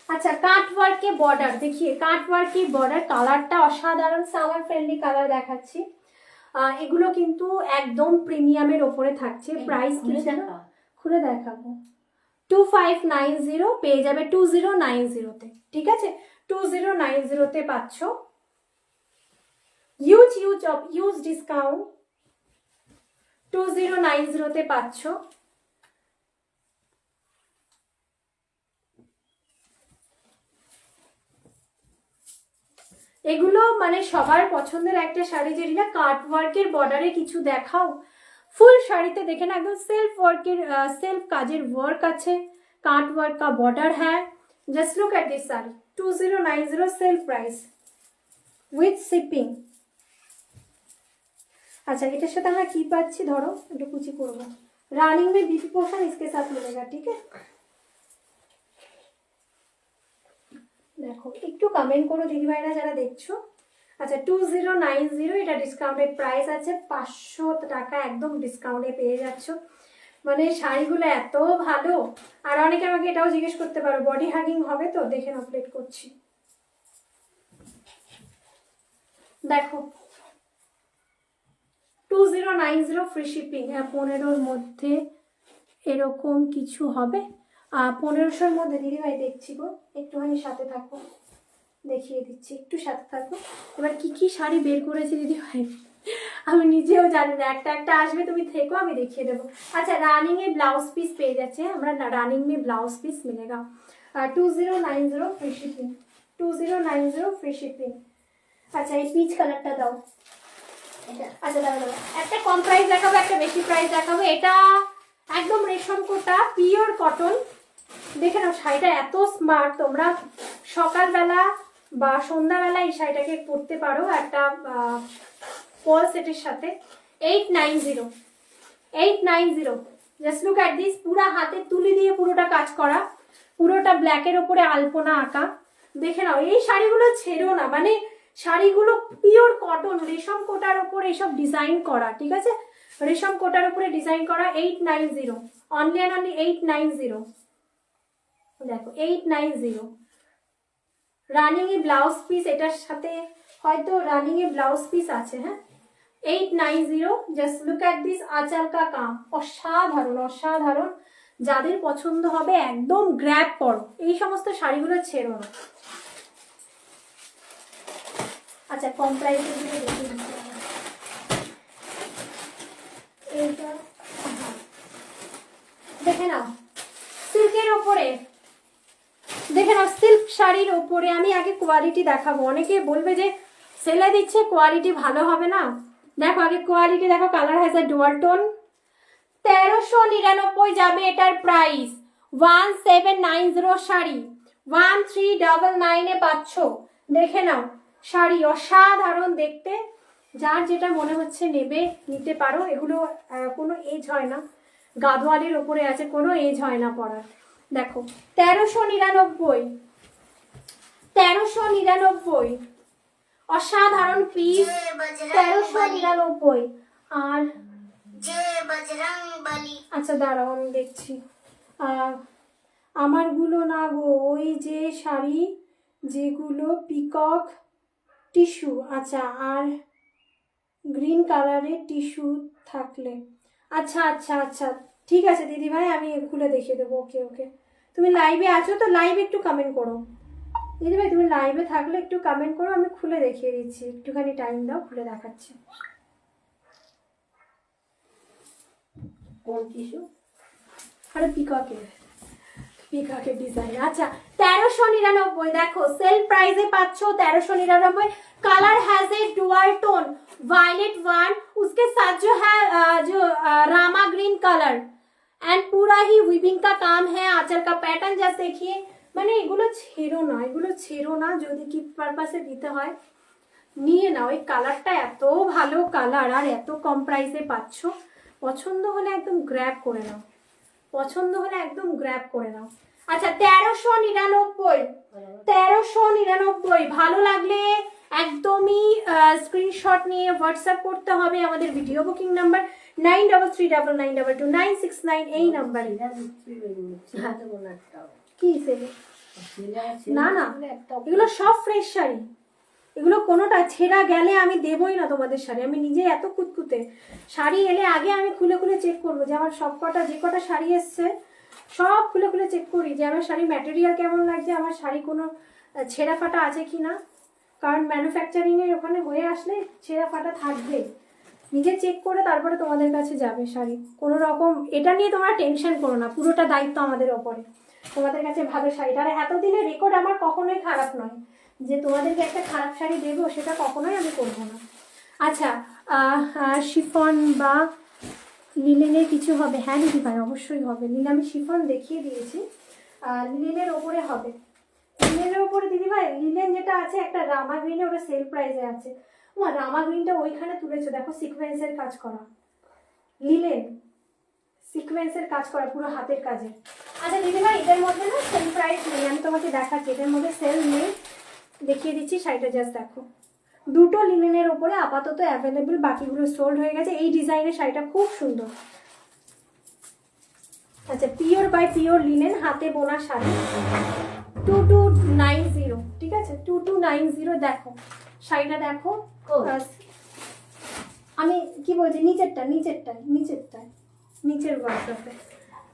Speaker 2: আচ্ছা কাট ওয়ার্কে বর্ডার দেখিয়ে, কাট ওয়ার্কে বর্ডার, কালারটা অসাধারণ সামার ফ্রেন্ডলি কালার দেখাচ্ছি। এগুলো কিন্তু একদম প্রিমিয়ামের ওপরে থাকছে। প্রাইস খুলে দেখাবো। 2590 পেয়ে যাবে 2090-তে, ঠিক আছে 2090-তে পাচ্ছ। ইউজ ডিসকাউন্ট 2090-তে পাচ্ছ। এগুলো মানে সবার পছন্দের একটা শাড়ি, যেটা কাট ওয়ার্কের বর্ডারে কিছু দেখাও। ফুল শাড়িতে দেখে না, একদম সেলফ ওয়ার্কের, সেলফ কাজের ওয়ার্ক আছে, কাট ওয়ার্ক का बॉर्डर है। Just look at this sari 2090 sale price with shipping. अच्छा এটার সাথে আমরা কি পাচ্ছি, ধরো একটু কুচি করব। রানিং में बीच पोर्शन इसके साथ मिलेगा, ठीक है। দেখো একটু কমেন্ট করো দিদিভাইরা যারা দেখছো। আচ্ছা 2090, এটা ডিসকাউন্টেড প্রাইস আছে, 500 টাকা একদম ডিসকাউন্টে পেয়ে যাচ্ছ। মানে শাড়িগুলো এত ভালো। আর অনেকে আমাকে এটাও জিজ্ঞেস করতে পারো বডি হাগিং হবে তো, দেখে নাও প্লেট করছি। দেখো 2090 ফ্রি শিপিং। হ্যাঁ 15-র মধ্যে এরকম কিছু হবে। 1500-র মধ্যে দিদিভাই দেখছি গো, একটুখানি সাথে থাকো, দেখিয়ে দিচ্ছি, একটু সাথে থাকো। এবার কি কি শাড়ি বের করেছি দিদিভাই আমি নিজেও জানি না, একটা একটা আসবে, তুমি থেকো আমি দেখিয়ে দেবো। আচ্ছা রানিং এ ব্লাউজ পিস পেয়ে যাচ্ছে, আমরা রানিং में ব্লাউজ পিস मिलेगा 2090 ফ্রি শিপিং, 2090 ফ্রি শিপিং। আচ্ছা এই পিচ কালারটা দাও। আচ্ছা দাও দাও, একটা কম প্রাইস দেখাবো, একটা বেশি প্রাইস দেখাবো। এটা একদম রেশম কোটা পিওর কটন। দেখে নাও শাড়িটা এত স্মার্ট, তোমরা সকালবেলা বা সন্ধ্যাবেলা এই শাড়িটাকে পরতে পারো একটা পল সেটের সাথে। 890 জাস্ট লুক অ্যাট দিস, পুরা হাতে তুলি দিয়ে পুরোটা কাজ করা, পুরোটা ব্ল্যাকের ওপরে আলপনা আঁকা। দেখে নাও এই শাড়িগুলো ছেড়ো না, মানে শাড়িগুলো পিওর কটন রেশম কোটার ওপরে এসব ডিজাইন করা, ঠিক আছে রেশম কোটার উপরে ডিজাইন করা। 890 অনলি অ্যান্ড অনলি 890। দেখো 890 রানিং এ ব্লাউজ পিস, এটার সাথে হয়তো রানিং এ ব্লাউজ পিস আছে। হ্যাঁ 890 জাস্ট লুক অ্যাট দিস, আঁচল কা কাম অসাধারণ অসাধারণ। যাদের পছন্দ হবে একদম গ্র্যাব করো, এই সমস্ত শাড়িগুলো ছেড়ো না। আচ্ছা কম প্রাইসে দিয়ে দেখিয়ে দিচ্ছি এইটা, দেখে নাও সিল্কের ওপরে দেখে নাও সিল্ক শাড়ির ওপরে আমি আগে কোয়ালিটি দেখাবো, অনেকে বলবে যে সেলে দিচ্ছে কোয়ালিটি ভালো হবে না। দেখো আগে কোয়ালিটি দেখো, colour has a dual tone. 1399 যাবে এটার প্রাইস। 1790 শাড়ি 1399 এ পাচ্ছ। দেখে নাও শাড়ি অসাধারণ দেখতে, যার যেটা মনে হচ্ছে নেবে নিতে পারো। এগুলো কোনো এজ হয় না, গাদোয়ালের ওপরে আছে, কোনো এজ হয় না পরার। দেখো 1399, 1399 অসাধারণ পিস, 1399। আর আচ্ছা দাঁড়াও আমি দেখছি, আমারগুলো না গো, ওই যে শাড়ি যেগুলো পিকক টিস্যু, আচ্ছা আর গ্রিন কালারের টিস্যু থাকলে, আচ্ছা আচ্ছা আচ্ছা ঠিক আছে দিদি ভাই, আমি খুলে দেখিয়ে দেবো। ওকে ওকে, তুমি লাইভে আছো তো লাইভে একটু কমেন্ট করো দিদি ভাই, তুমি লাইভে থাকলে একটু কমেন্ট করো, আমি খুলে দেখিয়ে দিচ্ছি, একটুখানি টাইম দাও, খুলে দেখাচ্ছি।
Speaker 3: কোন টিস্যু?
Speaker 2: আরে পিককের ডিজাইন। আচ্ছা 1399, দেখো সেল প্রাইসে পাচ্ছ 1399। Colour has a dual tone violet one, उसके साथ जो है जो रामा ग्रीन कलर एंड पूरा ही वीविंग का काम है। आंचल का पैटर्न जैसे देखिए, মানে এগুলো ছেড়ো না, এগুলো ছেড়ো না, যদি কি পারপাসে দিতে হয় নিয়ে নাও। এই কালারটা এত ভালো কালার আর এত কম প্রাইসে পাচ্ছ, পছন্দ হলে একদম গ্র্যাব করে নাও, পছন্দ হলে একদম গ্র্যাব করে নাও। আচ্ছা 1399, 1399 ভালো লাগলে একদমই স্ক্রিনশট নিয়ে হোয়াটসঅ্যাপ করতে হবে আমাদের ভিডিও বুকিং নাম্বার 9399922969 এই নাম্বারে। কি সেলে? না না, এগুলো সব ফ্রেশ শাড়ি, এগুলো কোনোটা ছেঁড়া গেলে আমি দেবই না তোমাদের শাড়ি। আমি নিজে এত কুতকুতে, শাড়ি এলে আগে আমি খুলে খুলে চেক করবো যে আমার সব কটা যে কটা শাড়ি এসছে সব খুলে খুলে চেক করি যে আমার শাড়ি ম্যাটেরিয়াল কেমন লাগছে, আমার শাড়ি কোনো ছেঁড়া ফাটা আছে কি না, কারণ ম্যানুফ্যাকচারিংয়ের ওখানে হয়ে আসলে ছেঁড়া ফাটা থাকবে। নিজে চেক করে তারপরে তোমাদের কাছে যাবে শাড়ি। কোনো রকম এটা নিয়ে তোমরা টেনশন করো না, পুরোটা দায়িত্ব আমাদের ওপরে, তোমাদের কাছে ভালো শাড়িটা। আর এতদিনের রেকর্ড আমার কখনোই খারাপ নয়, যে তোমাদেরকে একটা খারাপ শাড়ি দেবো সেটা কখনোই আমি করবো না। আচ্ছা শিফন বা লিলেনের কিছু হবে? হ্যাঁ দিদি ভাই অবশ্যই হবে, লিলে আমি শিফন দেখিয়ে দিয়েছি, লিলেনের ওপরে হবে। লিলেনের ওপরে দিদি ভাই লিলেন যেটা আছে একটা রামা গ্রিনে, ওটা সেল প্রাইসে আছে। রামা গ্রিনটা ওইখানে তুলেছো, দেখো সিকোয়েন্সের কাজ করা, লিলেন সিকোয়েন্সের কাজ করা পুরো হাতের কাজে। আচ্ছা দিদি ভাই এটার মধ্যে না সেল প্রাইস নেই, আমি তোমাকে দেখাচ্ছি, এটার মধ্যে সেল নেই, দেখিয়ে দিচ্ছি শাড়িটা জাস্ট দেখো। দুটো লিনেনের ওপরে আপাতত অ্যাভেলেবেল, বাকিগুলো সোল্ড হয়ে গেছে। এই ডিজাইনের শাড়িটা খুব সুন্দর। আচ্ছা পিওর বাই পিওর লিনেন হাতে বোনা শাড়ি 2290, ঠিক আছে 2290। দেখো শাড়িটা দেখো, আমি কি বলছি নিচেরটায় নিচের ওয়ার্ড্রপে।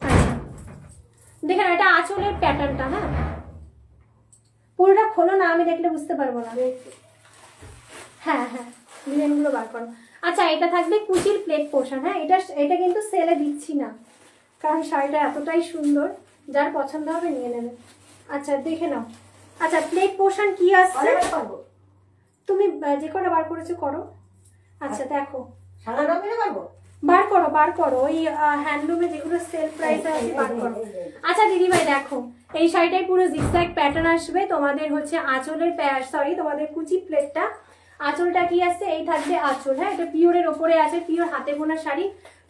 Speaker 2: আচ্ছা দেখেন এটা আঁচলের প্যাটার্নটা, হ্যাঁ পুরোটা খোলো না, আমি দেখলে বুঝতে পারবো না। হ্যাঁ হ্যাঁ ডিজাইনগুলো বার করো। আচ্ছা এটা থাকবে কুচির প্লেট পোর্শন, হ্যাঁ এটা কিন্তু সেলে দিচ্ছি না, কারণ শাড়িটা এতটাই সুন্দর, যার পছন্দ হবে নিয়ে নেবে। আচ্ছা দেখে নাও। আচ্ছা প্লেট পোর্শন কি আসছে, তুমি যে কটা বার করেছো করো। আচ্ছা দেখো বার করো ওই হ্যান্ডলুমে যেগুলো সেল প্রাইস আছে বার করো। আচ্ছা দিদি ভাই দেখো এই শাড়িটাই পুরো জিগজ্যাগ প্যাটার্ন আসবে, তোমাদের হচ্ছে আঁচলের তোমাদের কুচি প্লেটটা, আঁচলটা কি আসছে এই থাকবে আঁচল, হ্যাঁ এটা পিওরের ওপরে আছে, পিওর হাতে বোনা শাড়ি,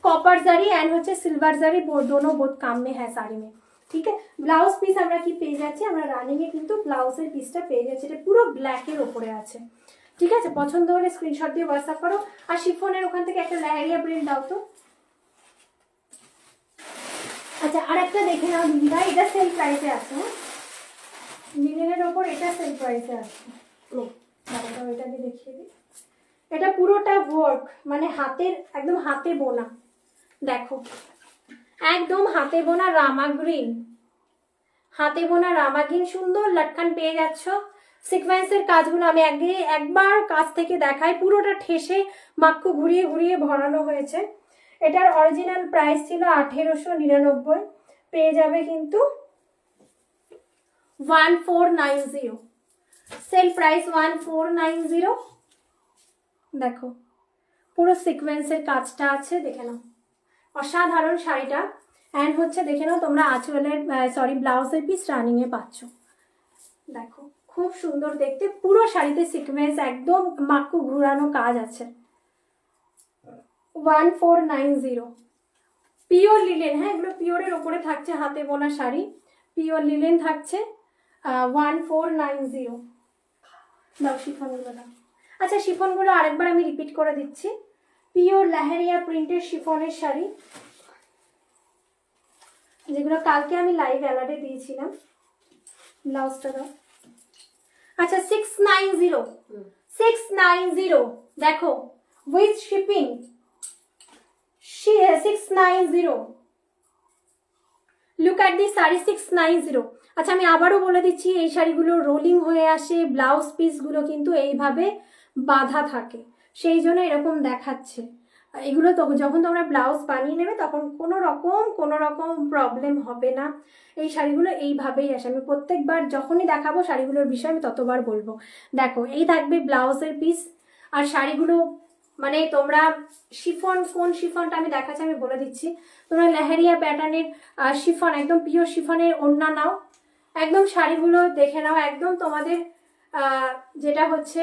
Speaker 2: কপার জারি এন্ড হচ্ছে সিলভার জারি, दोनों बहुत काम में है শাড়ি में, ঠিক আছে। ব্লাউজ পিস আমরা কি পেয়ে যাচ্ছি, আমরা রানিং এ কিন্তু ব্লাউজের পিসটা পেয়ে যাচ্ছি, এটা পুরো ব্ল্যাকের ওপরে আছে, ঠিক আছে। পছন্দ হলে স্ক্রিনশট দিয়ে হোয়াটসঅ্যাপ করো। আর শিফনের ওখান থেকে একটা লেহেরিয়া প্রিন্ট দাও তো। আচ্ছা আর একটা দেখে নাও দিদি ভাই, এটা সেল প্রাইসে আছে, হ্যাঁ লিনেনের ওপর এটা সেল প্রাইসে আছে। এটা দিয়ে দেখিয়ে দিই, এটা পুরোটা ওয়ার্ক মানে হাতের একদম হাতে বোনা, দেখো একদম হাতে বোনা রামা গ্রিন, হাতে বোনা রামা গ্রিন, সুন্দর লটকান পেয়ে যাচ্ছ। সিকোয়েন্সের কাজগুলো আমি একবার কাছ থেকে দেখাই, পুরোটা ঠেসে মাক্কু ঘুরিয়ে ঘুরিয়ে ভরানো হয়েছে। এটার অরিজিনাল প্রাইস ছিল 1899, পেয়ে যাবে কিন্তু 1490, সেল প্রাইস 1490। দেখো পুরো সিকোয়েন্সের কাজটা আছে, দেখে নাও অসাধারণ শাড়িটা। অ্যান্ড হচ্ছে দেখে নাও তোমরা আঁচলের ব্লাউজের পিস রানিংয়ে পাচ্ছ। দেখো খুব সুন্দর দেখতে, পুরো শাড়িতে সিকোয়েন্স একদম মাক্কু ঘুরানো কাজ আছে। 1490, পিওর লিলেন, হ্যাঁ এগুলো পিওরের ওপরে থাকছে, হাতে বোনা শাড়ি, পিওর লিলেন থাকছে। 1490। দাও শিফনগুলো দাও। আচ্ছা শিফনগুলো আরেকবার আমি রিপিট করে দিচ্ছি, পিওর লেহেরিয়া প্রিন্টের শিফনের শাড়ি, যেগুলো কালকে আমি লাইভ অ্যালার্টে দিয়েছিলাম। ব্লাউজটা দাও। আচ্ছা 690, 690 দেখো with shipping 690। Look at the sari 690। আচ্ছা আমি আবারও বলে দিচ্ছি, এই শাড়িগুলো রোলিং হয়ে আসে, ব্লাউজ পিসগুলো কিন্তু এইভাবে বাঁধা থাকে, সেই জন্য এরকম দেখাচ্ছে। এগুলো তো যখন তোমরা ব্লাউজ বানিয়ে নেবে তখন কোনো রকম প্রবলেম হবে না। এই শাড়িগুলো এইভাবেই আসে, আমি প্রত্যেকবার যখনই দেখাবো শাড়িগুলোর বিষয়ে আমি ততবার বলবো। দেখো এই থাকবে ব্লাউজের পিস, আর শাড়িগুলো মানে তোমরা শিফন, কোন শিফনটা আমি দেখাচ্ছি আমি বলে দিচ্ছি। তোমরা লেহেরিয়া প্যাটার্নের শিফন, একদম পিওর শিফনের ওড়না নাও, একদম শাড়িগুলো দেখে নাও, একদম তোমাদের যেটা হচ্ছে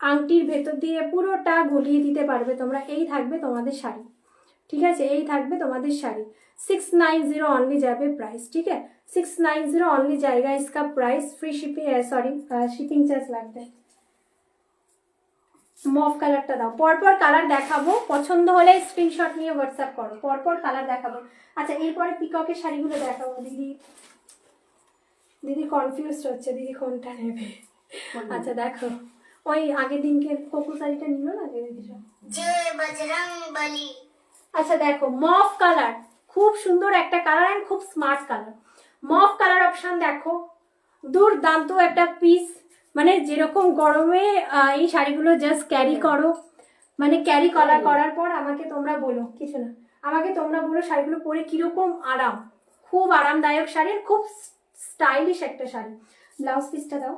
Speaker 2: আংটির ভেতর দিয়ে পুরোটা গলিয়ে দিতে পারবে তোমরা। এই থাকবে তোমাদের শাড়ি, ঠিক আছে, এই থাকবে তোমাদের শাড়ি। 690 অনলি যাবে প্রাইস, ঠিক আছে, 690 অনলি জায়গা इसका price. Free shipping shipping charge লাগবে। মভ কালারটা দাও, পরপর কালার দেখাবো, পছন্দ হলে স্ক্রিনশট নিয়ে হোয়াটসঅ্যাপ করো, পরপর কালার দেখাবো। আচ্ছা এরপরে পিককের শাড়িগুলো দেখাবো। দিদি কনফিউজ হচ্ছে, দিদি কোনটা নেবে। আচ্ছা দেখো ওই আগের দিনকে কোকো শাড়িটা নিল না দিদিটা,
Speaker 1: জয় বজরংবলী।
Speaker 2: আচ্ছা দেখো মভ কালার, খুব সুন্দর একটা কালার অ্যান্ড খুব smart colour. Mauve colour option দেখো, দুর্দান্ত একটা পিস, মানে যেরকম গরমে এই শাড়িগুলো জাস্ট ক্যারি করো, মানে ক্যারি করার পর আমাকে তোমরা বলো, কিছু না, আমাকে তোমরা বলো শাড়িগুলো পরে কিরকম আরাম। খুব আরামদায়ক শাড়ি, খুব স্টাইলিশ একটা শাড়ি। ব্লাউজ পিসটা দাও।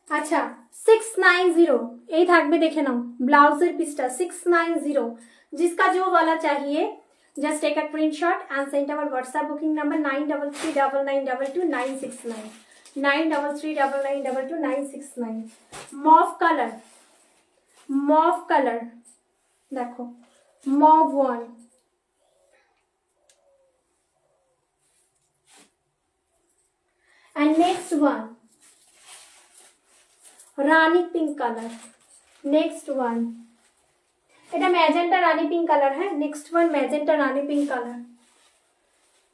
Speaker 2: আচ্ছা 690 এই থাকবে, দেখে নাও ব্লাউজের পিসটা 690। जिसका जो वाला चाहिए just take a screenshot and send our WhatsApp booking number 9339922969, 9339922969। Mauve colour দেখো, mauve 1। and next one Rani pink colour, next one এটা ম্যাজেন্টা রানী পিঙ্ক কালার, হ্যাঁ নেক্সট ওয়ান ম্যাজেন্টা রানী পিঙ্ক কালার।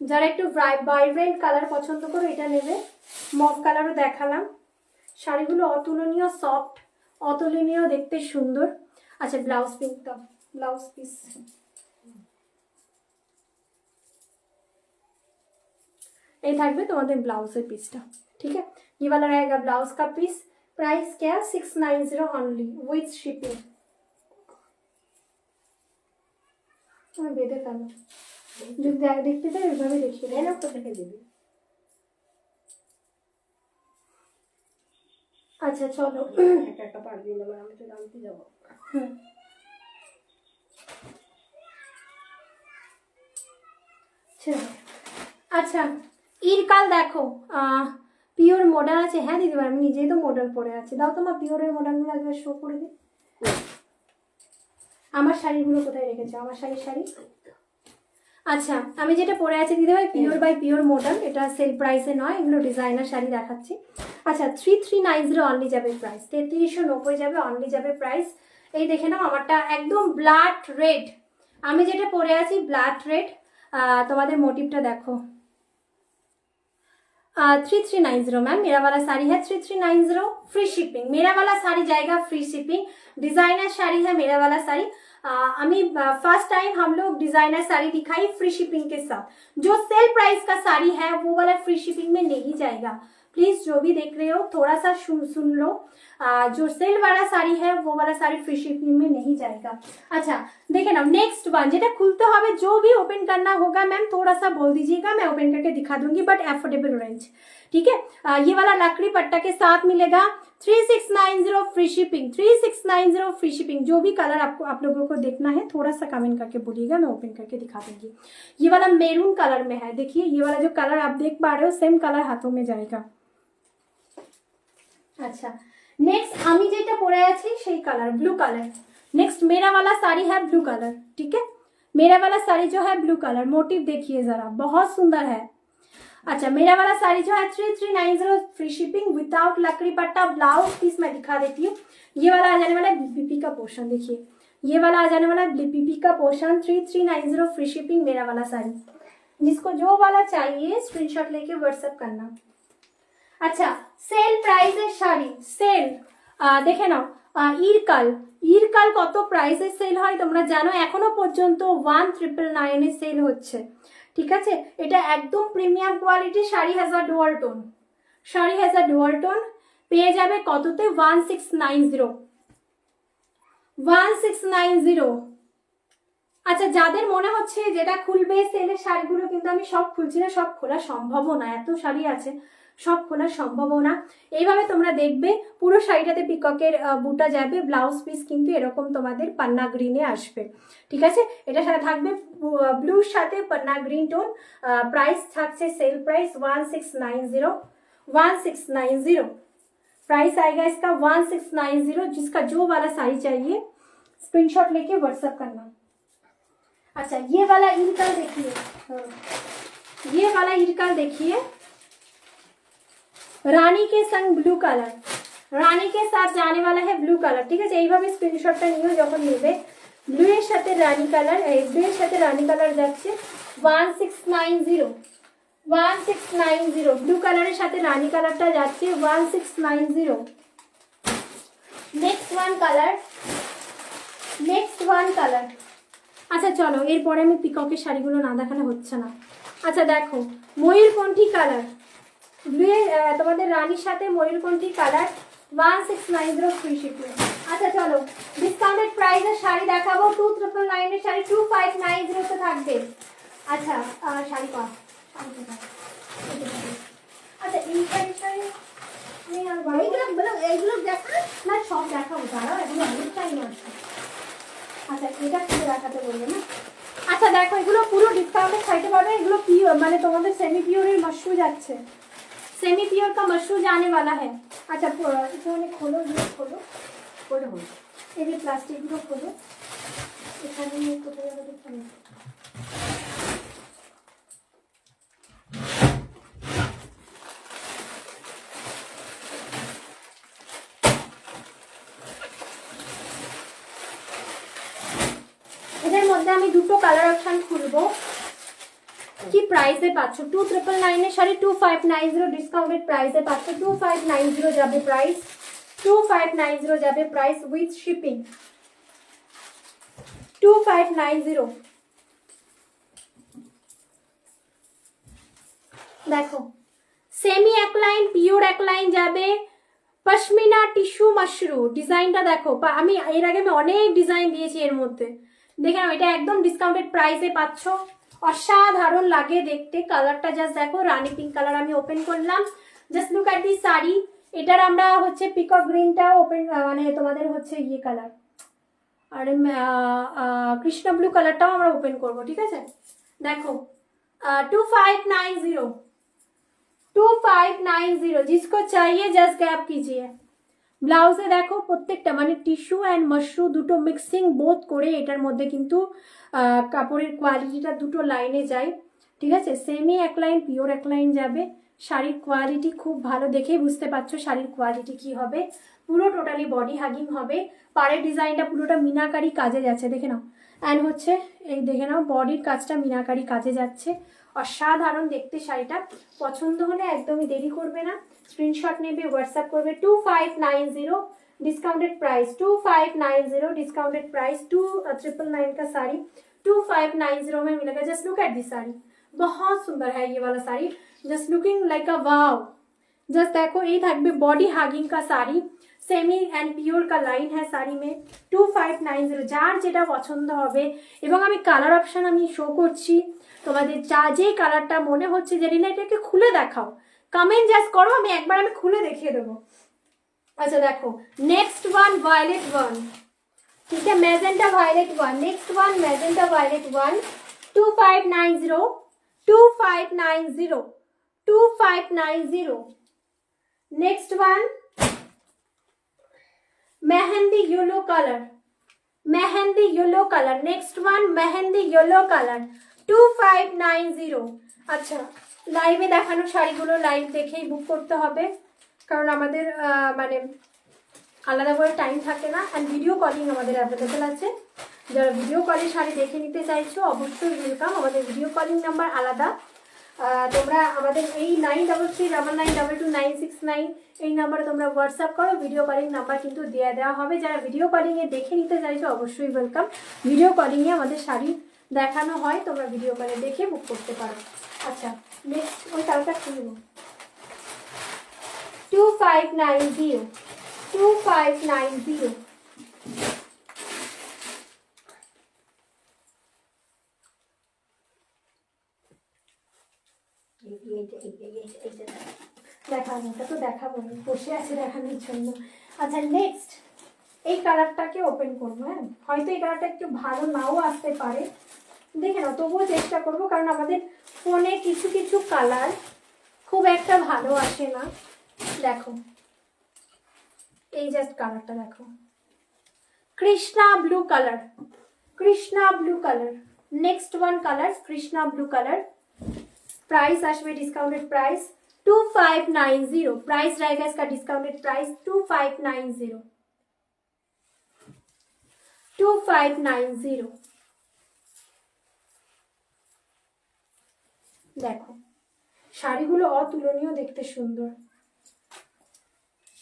Speaker 2: যারা একটু ভাইব্রেন্ট কালার পছন্দ করো এটা নেবে। মভ কালারও দেখালাম, শাড়িগুলো অতুলনীয় সফট, অতুলনীয় দেখতে সুন্দর। আচ্ছা ব্লাউজ পিস দাও, ব্লাউজ পিস এই থাকবে তোমাদের ব্লাউজের পিসটা, ঠিক আছে। ये वाला रहेगा ब्लाउज का पीस, प्राइस क्या 690 ओनली विथ शिपिंग। আমি বেঁধে ফেলো, যদি দেখতে চাই ওইভাবে দেখিয়ে দেয় না, কোথাকে দেবে। আচ্ছা চলো
Speaker 3: একটা পারবি না, আমি তো জানতে যাবো।
Speaker 2: আচ্ছা ইরকাল দেখো, পিওর মডেল আছে, হ্যাঁ দিদিভাই আমি নিজেই তো মডেল পরে আছি। দাও তোমার পিওরের মডেলগুলো একবার শো করে দিই। আমার শাড়িগুলো কোথায় রেখেছো, আমার শাড়ি। আচ্ছা আমি যেটা পরে আছি দিদিভাই পিওর বাই পিওর মডেল, এটা সেল প্রাইসে নয়, এগুলো ডিজাইনার শাড়ি দেখাচ্ছি। আচ্ছা 3390 অনলি যাবে প্রাইস, 3390 যাবে অনলি যাবে প্রাইস। এই দেখে নাও আমারটা একদম ব্লাড রেড, আমি যেটা পরে আছি ব্লাড রেড। তোমাদের মোটিভটা দেখো 3390 मैम, मेरा वाला साड़ी है 3390, फ्री शिपिंग। मेरा वाला साड़ी जाएगा फ्री शिपिंग, डिजाइनर साड़ी है मेरा वाला साड़ी। फर्स्ट टाइम हम लोग डिजाइनर साड़ी दिखाई फ्री शिपिंग के साथ। जो सेल प्राइस का साड़ी है वो वाला फ्री शिपिंग में नहीं जाएगा, प्लीज जो भी देख रहे हो थोड़ा सा सुन लो। जो सेल वाला साड़ी है वो वाला साड़ी फ्री शिपिंग में नहीं जाएगा। अच्छा देखे ना, नेक्स्ट वन जेटा खुलते হবে, जो भी ओपन करना होगा मैम थोड़ा सा बोल दीजिएगा, मैं ओपन करके दिखा दूंगी, बट एफोर्डेबल रेंज, ठीक है। ये वाला लकड़ी पट्टा के साथ मिलेगा 3690 फ्री शिपिंग, 3690 फ्री शिपिंग। जो भी कलर आपको आप लोगों को देखना है थोड़ा सा कमेंट करके बोलिएगा, मैं ओपन करके दिखा दूंगी। ये वाला मेरून कलर में है, देखिए ये वाला जो कलर आप देख पा रहे हो सेम कलर हाथों में जाएगा। अच्छा नेक्स्ट আমি যেটা পরে আছি সেই কালার ব্লू कलर। नेक्स्ट मेरा वाला साड़ी है ब्लू कलर, ठीक है। मेरा वाला साड़ी जो है ब्लू कलर, मोटिव देखिए जरा, बहुत सुंदर है। अच्छा मेरा वाला साड़ी जो है 3390 फ्री शिपिंग विदाउट लकड़ी पट्टा, ब्लाउज पीस मैं दिखा देती हूँ। ये वाला आ जाने वाला बीपी का पोर्शन, देखिए ये वाला आ जाने वाला बीपी का पोर्शन, 3390 फ्री शिपिंग मेरा वाला साड़ी। जिसको जो वाला चाहिए स्क्रीनशॉट लेके व्हाट्सएप करना। अच्छा सेल प्राइस শাড়ি সেল দেখে নাও। ইরকাল কত প্রাইসে সেল হয় তোমরা জানো? এখনো পর্যন্ত 1999 এ সেল হচ্ছে, ঠিক আছে। এটা একদম প্রিমিয়াম কোয়ালিটি শাড়ি, হাজার ডুয়াল টোন শাড়ি, হাজার ডুয়াল টোন পেয়ে যাবে কততে? 1690। আচ্ছা যাদের মনে হচ্ছে যেটা খুলবে সেলের শাড়িগুলো, কিন্তু আমি সব খুলছি না, সব খোলা সম্ভবও না, এত শাড়ি আছে সব খোলা সম্ভবও না। এইভাবে তোমরা দেখবে পুরো শাড়িটাতে পিককের বুটা যাবে, ব্লাউজ পিস কিন্তু এরকম তোমাদের পান্না গ্রিনে আসবে, ঠিক আছে। এটার সাথে থাকবে ব্লুর সাথে পান্না গ্রিন টোন। প্রাইস থাকছে সেল প্রাইস 1690। प्राइस आएगा इसका 1690। जिसका जो वाला साड़ी चाहिए स्क्रीनशॉट लेके व्हाट्सएप करना। अच्छा ये वाला इरकल देखिए, ये वाला इरकल देखिए, रानी के संग ब्लू कलर, रानी के साथ जाने वाला है ब्लू कलर, ठीक है। এইভাবে স্ক্রিনশটটা নিও যখন নেবে। ব্লু এর সাথে রানী কালার, ব্লু এর সাথে রানী কালার যাচ্ছে 1690। ব্লু কালারের সাথে রানী কালারটা যাচ্ছে 1690। Next one colour. আচ্ছা চলো এরপরে আমি পিককের শাড়িগুলো না দেখানো হচ্ছে না। আচ্ছা দেখো ময়ূরকণ্ঠী কালার, ব্লু তোমাদের রানীর সাথে ময়ূরকণ্ঠী কালার 1690 ফ্রি শিপিং। আচ্ছা চলো ডিসকাউন্টেড প্রাইসের শাড়ি দেখাবো। 2999 এর শাড়ি 2590 তে থাকবে। আচ্ছা শাড়ি পা, আচ্ছা এই শাড়িটাই আমি আর এইগুলো দেখা না, সব দেখাবো, দাঁড়াও এগুলো অনেক টাইম আছে। আচ্ছা এটা খুলে দেখাতে বলবো না। আচ্ছা দেখো এগুলো পুরো ডিসকাউন্টে খাইতে পারবে। এগুলো পিওর মানে তোমাদের সেমি পিওরের মশরু যাচ্ছে, सेमी प्योर का मशरू जाने वाला है। अच्छा इसे खोलो, ये खोलो खोलो, ये भी प्लास्टिक को खोलो, এখানে কোথায় যাবে দেখতে নেই। এদের মধ্যে আমি দুটো কালার অপশন খুলবো। কি প্রাইসে পাচ্ছ? 2999 এর শাড়ি 2590 ডিসকাউন্টেড প্রাইসে পাচ্ছ। 2590 যাবে প্রাইস, 2590 যাবে প্রাইস উইথ শিপিং, 2590। দেখো সেমি এক লাইন, পিওর এক লাইন যাবে, পশমিনা টিস্যু মাশরু। ডিজাইনটা দেখো, আমি এর আগে আমি অনেক ডিজাইন দিয়েছি এর মধ্যে, দেখে নাও এটা একদম ডিসকাউন্টেড প্রাইসে পাচ্ছ। অসাধারণ লাগে দেখতে, কালারটা জাস্ট দেখো, রানী পিঙ্ক কালার আমি ওপেন করলাম, জাস্ট লুক এট দি শাড়ি। এটার আমরা হচ্ছে পিকক গ্রিনটা ওপেন মানে তোমাদের হচ্ছে ইয়ে কালার, আর কৃষ্ণ ব্লু কালারটাও আমরা ওপেন করব, ঠিক আছে। দেখো 2590 जिसको चाहिए जस्ट ग्रैब कीजिए। ব্লাউজে দেখো প্রত্যেকটা মানে টিস্যু অ্যান্ড মাশরু দুটো মিক্সিং বোথ করে এটার মধ্যে কিন্তু কাপড়ের কোয়ালিটিটা দুটো লাইনে যায়, ঠিক আছে। সেমি এক লাইন, পিওর এক লাইন যাবে। শাড়ির কোয়ালিটি খুব ভালো, দেখেই বুঝতে পারছো শাড়ির কোয়ালিটি কি হবে। পুরো টোটালি বডি হাগিং হবে। পাড়ের ডিজাইনটা পুরোটা মিনাকারি কাজে যাচ্ছে, দেখে নাও। অ্যান্ড হচ্ছে এই দেখে নাও বডির কাজটা মিনাকারি কাজে যাচ্ছে। অসাধারণ দেখতে শাড়িটা। পছন্দ হলে একদমই দেরি করবে না, स्क्रीनशॉट নেবে, व्हाट्सएप করবে। 2590 डिस्काउंटेड प्राइस, 2590 डिस्काउंटेड प्राइस। 2999 का साड़ी 2590 में मिलेगा। Just look at this sari, बहुत सुंदर है ये वाला साड़ी, जस्ट लुकिंग लाइक अ वाव। जस्ट देखो ये থাকবে बॉडी हागिंग का साड़ी सेमी एंड प्योर का लाइन है साड़ी में 2590 যার যেটা পছন্দ হবে এবং আমি কালার অপশন আমি শো করছি তোমাদের যা যে কালারটা মনে হচ্ছে যে রিনা এটাকে খুলে দেখাও কমেন্ট জাস্ট করো আমি একবার আমি খুলে দেখিয়ে দেবো अच्छा देखो नेक्स्ट वन वायलेट वन ठीक है magenta violet one next one magenta violet one 2590 2590 2590 next one mehndi yellow colour next one mehndi yellow colour 2590 अच्छा লাইভে দেখানো শাড়িগুলো লাইভ দেখেই বুক করতে হবে কারণ আমাদের মানে আলাদা করে টাইম থাকে না এন্ড ভিডিও কলিং আমাদের অ্যাভেলেবল আছে যারা ভিডিও কলে শাড়ি দেখে নিতে চাইছো অবশ্যই ওয়েলকাম আমাদের ভিডিও কলিং নাম্বার আলাদা তোমরা আমাদের এই 9339922969 এই নাম্বারে তোমরা হোয়াটসঅ্যাপ করো ভিডিও কলিং নাম্বার কিন্তু দেওয়া হবে যারা ভিডিও কলিং এ দেখে নিতে চাইছো অবশ্যই ওয়েলকাম ভিডিও কলিং এ আমাদের শাড়ি দেখানো হয় তোমরা ভিডিও কলে দেখে বুক করতে পারো আচ্ছা নেক্সট ওই কালটা খুলব 2590 2590 দেখাবো এটা তো দেখাবো বসে আছে দেখানোর জন্য আচ্ছা নেক্সট এই কালারটাকে ওপেন করবো হ্যাঁ হয়তো এই কালারটা একটু ভালো নাও আসতে পারে দেখে নাও তবুও চেষ্টা করবো কারণ আমাদের ফোনে কিছু কিছু কালার খুব একটা ভালো আসে না দেখো এই জাস্ট কালারটা দেখো Krishna blue colour next one colour Krishna blue colour price আসবে ডিসকাউন্টেড প্রাইস 2590 प्राइस रहेगा इसका डिस्काउंटेड प्राइस 2590 2590 দেখো শাড়িগুলো অতুলনীয় দেখতে সুন্দর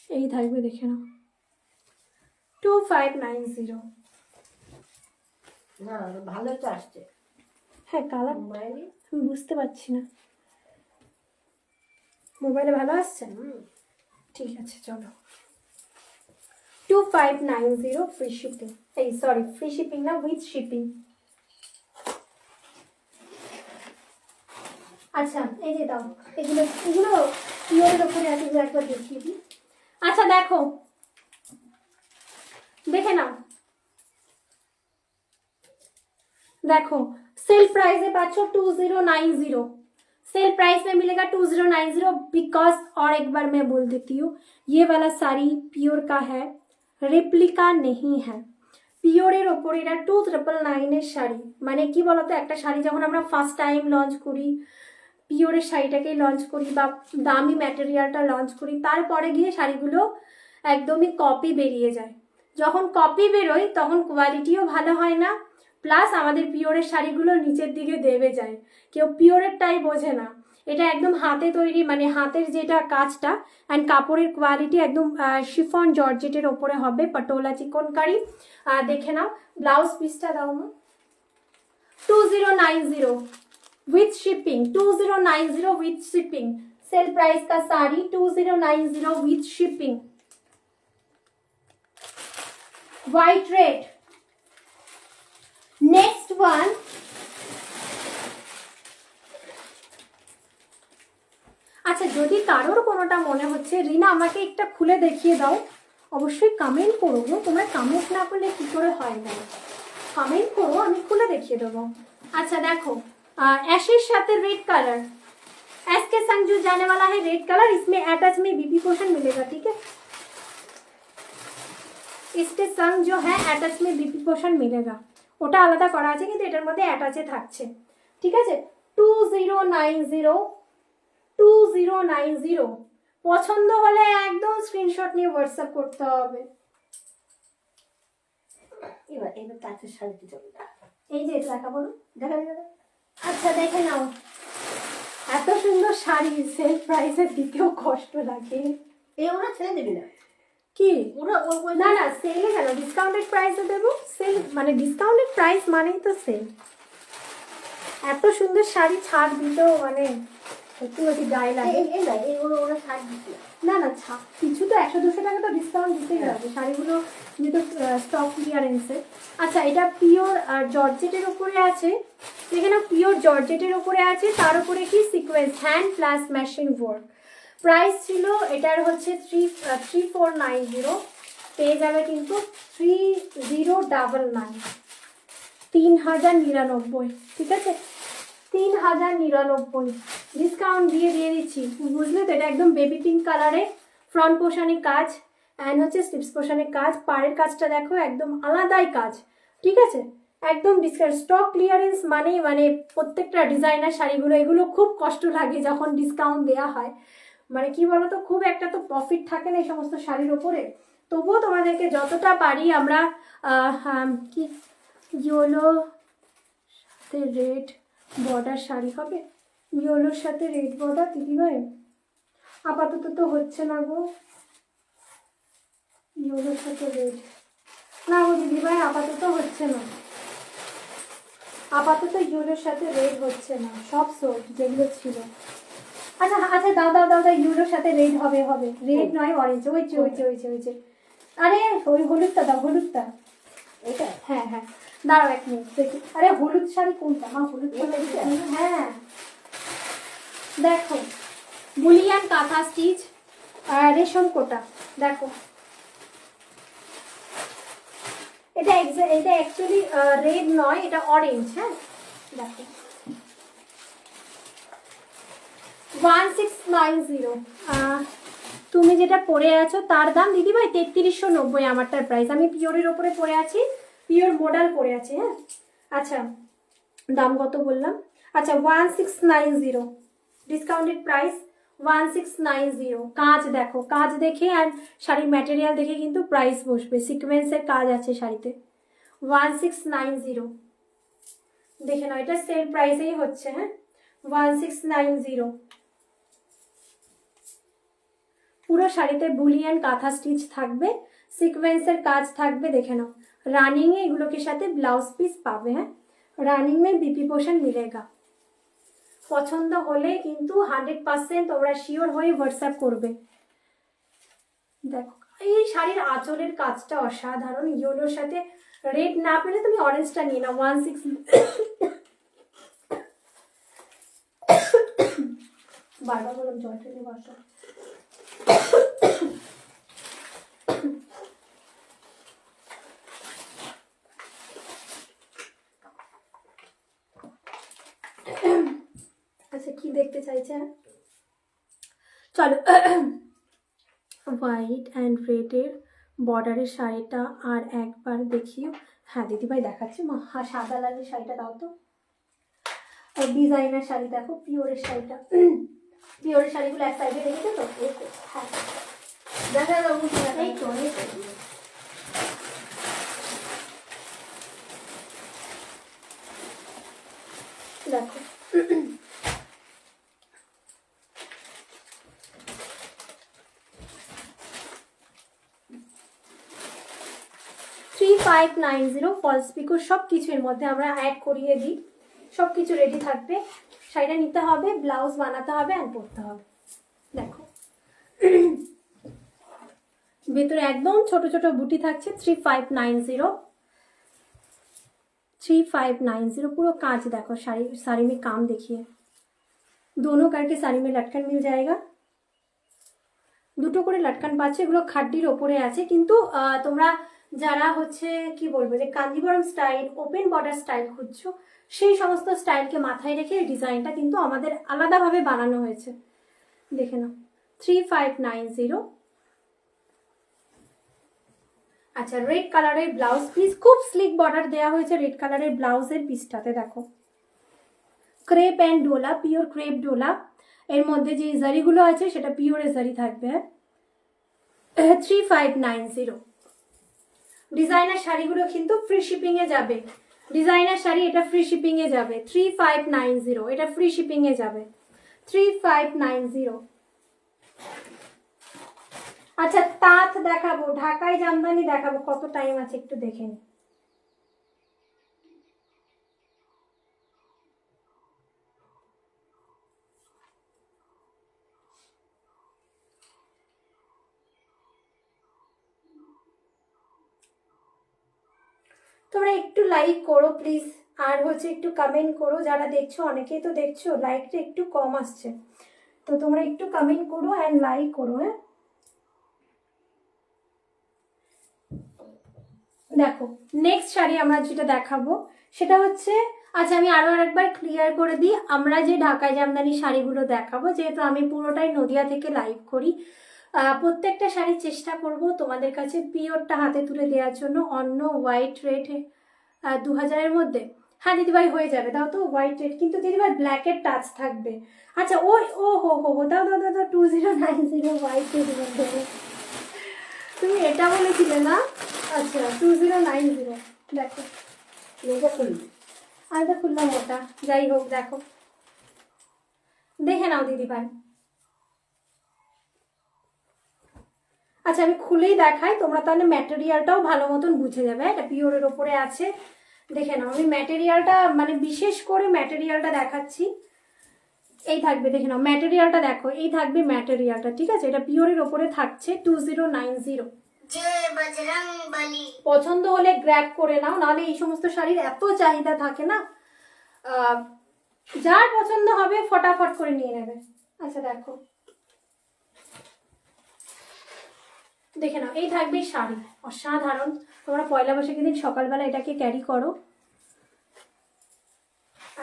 Speaker 2: এই থাকবে দেখে নাও 2590
Speaker 3: না ভালো তো আসছে
Speaker 2: হ্যাঁ কালার
Speaker 3: মোবাইলে
Speaker 2: আমি বুঝতে পারছি না মোবাইলে ভালো আসছে ঠিক আছে চলো 2590 ফ্রি শিপিং এই সরি ফ্রি শিপিং না উইথ শিপিং আচ্ছা এই যে দাও এগুলো পিওরের উপরে আছে একবার দেখিয়ে দিই আচ্ছা দেখো দেখে নাও देखो सेल प्राइस में पाचो 2090 सेल प्राइस में मिलेगा 2090 बिकॉज और एक बार मैं बोल देती हूँ ये वाला साड़ी प्योर का है रेप्लिका नहीं है পিওরের ওপর এটা 2999 এর শাড়ি মানে কি বলতো একটা শাড়ি যখন আমরা ফার্স্ট টাইম লঞ্চ করি পিওরের শাড়িটাকে লঞ্চ করি বা দামি ম্যাটেরিয়ালটা লঞ্চ করি তারপরে গিয়ে শাড়িগুলো একদমই কপি বেরিয়ে যায় যখন কপি বেরোয় তখন কোয়ালিটিও ভালো হয় না প্লাস আমাদের পিওরের শাড়িগুলো নিচের দিকে দেবে যায় কেউ পিওরেরটাই বোঝে না এটা একদম হাতে তৈরি মানে হাতের যেটা কাজটা অ্যান্ড কাপড়ের কোয়ালিটি একদম শিফন জর্জেটের ওপরে হবে পটোলা চিকনকারি দেখে নাও ব্লাউজ পিসটা দাও মা 2090 with shipping 2090 with shipping sale price का sari 2090 with shipping white red next one আচ্ছা যদি কারোর কোনোটা মনে হচ্ছে রিনা আমাকে একটা খুলে দেখিয়ে দাও অবশ্যই কমেন্ট করো তোমরা কমেন্ট না করলে কি করে হয় না কমেন্ট করো আমি খুলে দেখিয়ে দেবো अच्छा देखो ऐशेर साथे रेड कलर एस के संग जो जाने वाला है रेड कलर इसमें अटैच में बीबी पोर्शन मिलेगा ठीक है इसके संग जो है अटैच में बीबी पोर्शन मिलेगा ওটা আলাদা করা আছে কিন্তু এটার মধ্যে অ্যাটাচে থাকছে ঠিক আছে 2090 পছন্দ হলে একদম স্ক্রিনশট নিয়ে হোয়াটসঅ্যাপ করতে হবে
Speaker 3: এবার কাঁচের শাড়িতে চলে
Speaker 2: এই যে এটা দেখাবো দেখা যাবে আচ্ছা দেখে নাও এত সুন্দর শাড়ি সেল প্রাইসে দিতেও কষ্ট লাগে
Speaker 3: ওরা ছেড়ে দেবে না
Speaker 2: কি
Speaker 3: ওরা
Speaker 2: না না সেলে কেন ডিসকাউন্টেড প্রাইসে দেবো সেল মানে ডিসকাউন্টেড প্রাইস মানেই তো সেল এত সুন্দর শাড়ি ছাড় দিতেও মানে সত্যি বলছি গায়ে লাগে।
Speaker 3: এই না এইগুলো ওরা ছাড় দিচ্ছে
Speaker 2: না না কিছু তো 100-200 টাকা তো ডিসকাউন্ট দিতেই হবে শাড়িগুলো, যেহেতু স্টক ক্লিয়ারেন্সে। আচ্ছা, এটা পিওর জর্জেটের উপরে আছে, যেখানে পিওর জর্জেটের উপরে আছে, তার উপরে কি sequence hand plus machine work. Price ছিল এটার হচ্ছে 3490, পেয়ে যাবে কিন্তু 3099, 3099, ঠিক আছে 3099 ডিসকাউন্ট দিয়ে দিচ্ছি, বুঝলে তো। এটা একদম বেবি পিঙ্ক কালারে, ফ্রন্ট পোর্শনে কাজ অ্যান্ড হচ্ছে স্লিপস পোর্শনে কাজ, পাড়ের কাজটা দেখো একদম আলাদাই কাজ, ঠিক আছে একদম ডিসকাউন্ট। স্টক ক্লিয়ারেন্স মানে প্রত্যেকটা ডিজাইনার শাড়িগুলো এগুলো খুব কষ্ট লাগে যখন ডিসকাউন্ট দেওয়া হয়, মানে কি বলতো খুব একটা তো প্রফিট থাকে না এই সমস্ত শাড়ির ওপরে। তবুও তোমাদেরকে যতটা পারি আমরা কি ইয়েলো সাথে রেড বর্ডার শাড়ি হবে, ইয়েলোর সাথে রেড বর্ডার দিদিভাই আপাতত তো হচ্ছে না গো, ইয়েলোর সাথে রেড না গো দিদিভাই আপাতত হচ্ছে না, আপাতত ইয়েলোর সাথে রেড হচ্ছে না, সব সোল্ড যেগুলো ছিল। আচ্ছা আচ্ছা দাও ইয়েলোর সাথে রেড হবে, রেড নয় অরেঞ্জ, ওইছে আরে ওই হলুদটা দাও, হলুদটা
Speaker 3: এটা
Speaker 2: হ্যাঁ দাঁড়াও এক মিনিট দেখি। আরে হলুদ শাড়ি কোনটা মা, হলুদ হ্যাঁ দেখো বুলিয়ান কাঁথা স্টিচ রেশম কোটা, দেখো এটা অ্যাকচুয়ালি রেড নয়, এটা অরেঞ্জ। হ্যাঁ দেখো 1690, তুমি যেটা পরে আছো তার দাম দিদিভাই 3390 আমারটার প্রাইস। আমি পিওরের ওপরে পরে আছি, পিওর মডেল পরে আছি। হ্যাঁ আচ্ছা দাম কত বললাম, আচ্ছা 1690 ডিসকাউন্টেড প্রাইস 1690। কাজ দেখো, কাজ দেখে আর শাড়ির ম্যাটেরিয়াল দেখে কিন্তু প্রাইস বসবে, সিকোয়েন্সের কাজ আছে শাড়িতে। 1690 দেখে নাও, এটা সেল প্রাইসেই হচ্ছে। হ্যাঁ 1690 পুরো শাড়িতে বুলিয়ান কাঁথা স্টিচ থাকবে, সিকোয়েন্সের কাজ থাকবে, দেখে নাও। রানিং এ এগুলোকে সাথে ব্লাউজ পিস পাবে। হ্যাঁ রানিং में बीपी पोर्शन मिलेगा। পছন্দ হলে কিন্তু 100% তোমরা শিওর হয়ে হোয়াটসঅ্যাপ করবে। দেখো এই শাড়ির আঁচলের কাজটা অসাধারণ, ইয়েলোর সাথে রেড না পেলে তুমি অরেঞ্জটা নিয়ে নাও। 16 বারবার বললাম জলটা নিয়ে বসো। আচ্ছা কি দেখতে চাইছে, চলো হোয়াইট অ্যান্ড রেডের বর্ডারের শাড়িটা আর একবার দেখিও। হ্যাঁ দিদিভাই দেখাচ্ছি মা, সাদা লালের শাড়িটা দাও তো। আর ডিজাইনার শাড়ি দেখো, পিওরের শাড়িটা, পিওরের শাড়িগুলো এক সাইডে রেখেছে তো। হ্যাঁ
Speaker 3: দেখা যাবো
Speaker 2: এই তো দেখো 3590 ফলস পিকো সব কিছু এর মধ্যে আমরা অ্যাড করিয়ে দিই, সব কিছু রেডি থাকবে। শাড়িটা নিতে হবে, ব্লাউজ বানাতে হবে অ্যান্ড পরতে হবে। দেখো ভেতরে একদম ছোট ছোট বুটি থাকছে। 3590 पूरा कांच देखो, साड़ी में काम देखिए, दोनों करके साड़ी में लटकन मिल जाएगा। দুটো করে লটকান পাচ্ছে, এগুলো খাড্ডির ওপরে আছে। কিন্তু তোমরা যারা হচ্ছে কি বলবো যে Kanjivaram style, open border style খুঁজছো, সেই সমস্ত স্টাইলকে মাথায় রেখে এই ডিজাইনটা কিন্তু আমাদের আলাদাভাবে বানানো হয়েছে। দেখে নাও 3590। আচ্ছা রেড কালারের ব্লাউজ পিস, খুব স্লিক বর্ডার দেওয়া হয়েছে রেড কালারের ব্লাউজের পিসটাতে। দেখো crepe and Dola, pure crepe Dola, এর মধ্যে যে জারিগুলো আছে সেটা পিওরের জারি থাকবে। 3590 ডিজাইনার শাড়িগুলো কিন্তু ফ্রি শিপিং এ যাবে, ডিজাইনার শাড়ি এটা ফ্রি শিপিং এ যাবে। 3590 এটা ফ্রি শিপিং এ যাবে। 3590। আচ্ছা তাঁত দেখাবো, ঢাকাই জামদানি দেখাবো, কত টাইম আছে একটু দেখে নি। তোমরা একটু লাইক করো প্লিজ, আর হচ্ছে একটু কমেন্ট করো, যারা দেখছো অনেকেই তো দেখছো, লাইকটা একটু কম আসছে, তো তোমরা একটু কমেন্ট করো অ্যান্ড লাইক করো। হ্যাঁ, দেখো নেক্সট শাড়ি আমরা যেটা দেখাবো সেটা হচ্ছে, আচ্ছা আমি আরো আরেকবার ক্লিয়ার করে দিই, আমরা যে ঢাকাই জামদানি শাড়িগুলো দেখাবো, যেহেতু আমি পুরোটাই নদিয়া থেকে লাইভ করি, প্রত্যেকটা শাড়ির চেষ্টা করব তোমাদের কাছে পিওরটা হাতে তুলে দেওয়ার জন্য। অন্য হোয়াইট রেড 2000-এর মধ্যে, হ্যাঁ দিদিভাই হয়ে যাবে, দাও তো হোয়াইট রেড, কিন্তু দিদিভাই ব্ল্যাকের টাচ থাকবে। আচ্ছা ও হো দাও দাও দাও 2090 হোয়াইট রেড মধ্যে, তুমি এটা বলেছিলে না? আচ্ছা 2090, দেখো
Speaker 3: এটা খুলবি।
Speaker 2: আমি তো খুললাম ওটা, যাই হোক দেখো দেখে নাও দিদিভাই। আচ্ছা আমি খুলেই দেখাই, তোমরা তাহলে ম্যাটেরিয়ালটাও ভালো মতন বুঝে যাবে। এটা পিওরের ওপরে আছে, দেখে নাও। আমি ম্যাটেরিয়ালটা মানে বিশেষ করে ম্যাটেরিয়ালটা দেখাচ্ছি, এই থাকবে, দেখে নাও ম্যাটেরিয়ালটা দেখো, এই থাকবে ম্যাটেরিয়ালটা, ঠিক আছে? এটা পিওরের ওপরে থাকছে 2090।
Speaker 3: জয় বজরংবলী।
Speaker 2: পছন্দ হলে গ্র্যাব করে নাও, নাহলে এই সমস্ত শাড়ির এত চাহিদা থাকে না, যার পছন্দ হবে ফটাফট করে নিয়ে নেবে। আচ্ছা দেখো, দেখে নাও, এই থাকবে শাড়ি, অসাধারণ। তোমরা পয়লা বৈশাখের দিন সকালবেলা এটাকে ক্যারি করো।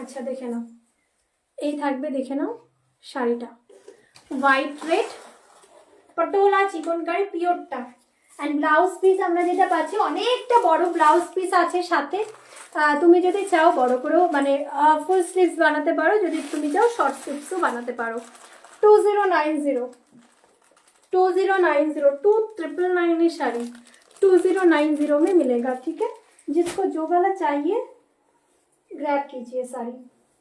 Speaker 2: আচ্ছা দেখে নাও, এই থাকবে, দেখে নাও শাড়িটা, হোয়াইট রেড পটোলা চিকনকারি পিওরটা। অ্যান্ড ব্লাউজ পিস আমরা যেটা পাচ্ছি, অনেকটা বড় ব্লাউজ পিস আছে সাথে। তুমি যদি চাও বড় করেও মানে ফুল স্লিভস বানাতে পারো, যদি তুমি চাও শর্ট স্লিভসও বানাতে পারো। 2090 2999 साड़ी 2090 में मिलेगा, ठीक है? जिसको जो वाला चाहिए গ্র্যাব कीजिए শাড়ি।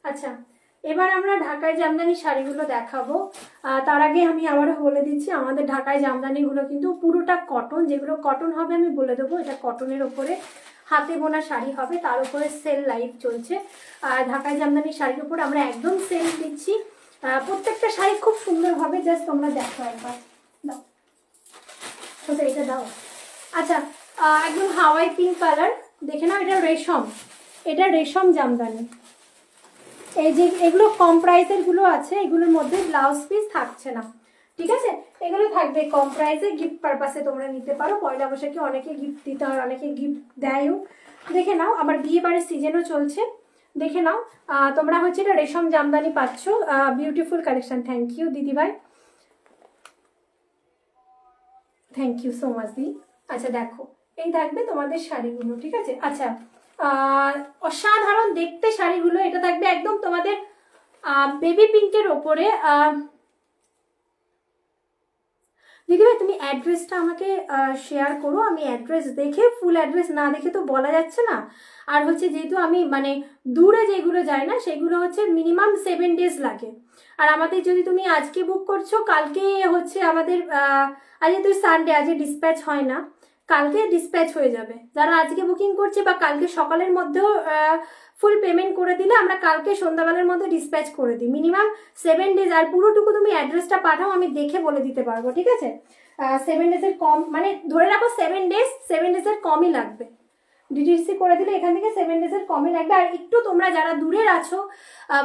Speaker 2: আচ্ছা এবার আমরা ঢাকাই জামদানি শাড়িগুলো দেখাবো। তার আগে আমি আবারও বলে দিচ্ছি, আমাদের ঢাকাই জামদানিগুলো কিন্তু পুরোটা কটন, যেগুলো কটন হবে আমি বলে দেবো, এটা কটনের ওপরে হাতে বোনা শাড়ি হবে, তার উপরে সেল লাইভ চলছে। আর ঢাকাই জামদানি শাড়ির উপরে আমরা একদম সেল দিচ্ছি। প্রত্যেকটা শাড়ি খুব সুন্দর হবে, জাস্ট তোমরা দেখো একবার, দাও আচ্ছা এটা দাও। আচ্ছা একদম হাওয়াই পিঙ্ক কালার, দেখে নাও, এটা রেশম, এটা রেশম জামদানি। এই যে এগুলো কম প্রাইসের গুলো আছে, এগুলোর মধ্যে ব্লাউজ পিস থাকছে না, ঠিক আছে? এগুলো থাকবে কম প্রাইসে, গিফট পারপাসে তোমরা নিতে পারো। পয়লা বৈশাখে অনেকে গিফট দিতে হয়, অনেকে গিফট দেয়ও। দেখে নাও, আবার বিয়ে বাড়ির সিজনও চলছে, দেখে নাও। তোমরা হচ্ছে এটা রেশম জামদানি পাচ্ছ, বিউটিফুল কালেকশন। থ্যাংক ইউ দিদিভাই, থ্যাংক ইউ সো মাচ দি। আচ্ছা দেখো, এই থাকবে তোমাদের শাড়িগুলো, ঠিক আছে? আচ্ছা অসাধারণ দেখতে শাড়িগুলো, এটা থাকবে একদম তোমাদের বেবি পিঙ্কের ওপরে। দিদিভাই তুমি অ্যাড্রেসটা আমাকে শেয়ার করো, আমি অ্যাড্রেস দেখে, ফুল অ্যাড্রেস না দেখে তো বলা যাচ্ছে না। আর হচ্ছে যেহেতু আমি মানে দূরে যেগুলো যায় না, সেগুলো হচ্ছে মিনিমাম 7 days লাগে। আর আমাদের যদি তুমি আজকে বুক করছো, কালকে হচ্ছে আমাদের আজকে তো সানডে, আজকে ডিসপ্যাচ হয় না, কালকে ডিসপ্যাচ হয়ে যাবে। যারা আজকে বুকিং করছে বা কালকে সকালের মধ্যেও ফুল পেমেন্ট করে দিলে আমরা কালকে সন্ধ্যাবেলার মধ্যে ডিসপ্যাচ করে দিই। মিনিমাম 7 days, আর পুরোটুকু তুমি অ্যাড্রেসটা পাঠাও, আমি দেখে বলে দিতে পারবো, ঠিক আছে? 7 days-এর কম, মানে ধরে রাখো 7 days-এর কমই লাগবে। ডিটিসি করে দিলে এখান থেকে 7 days-এর কমই লাগবে। আর একটু তোমরা যারা দূরের আছো,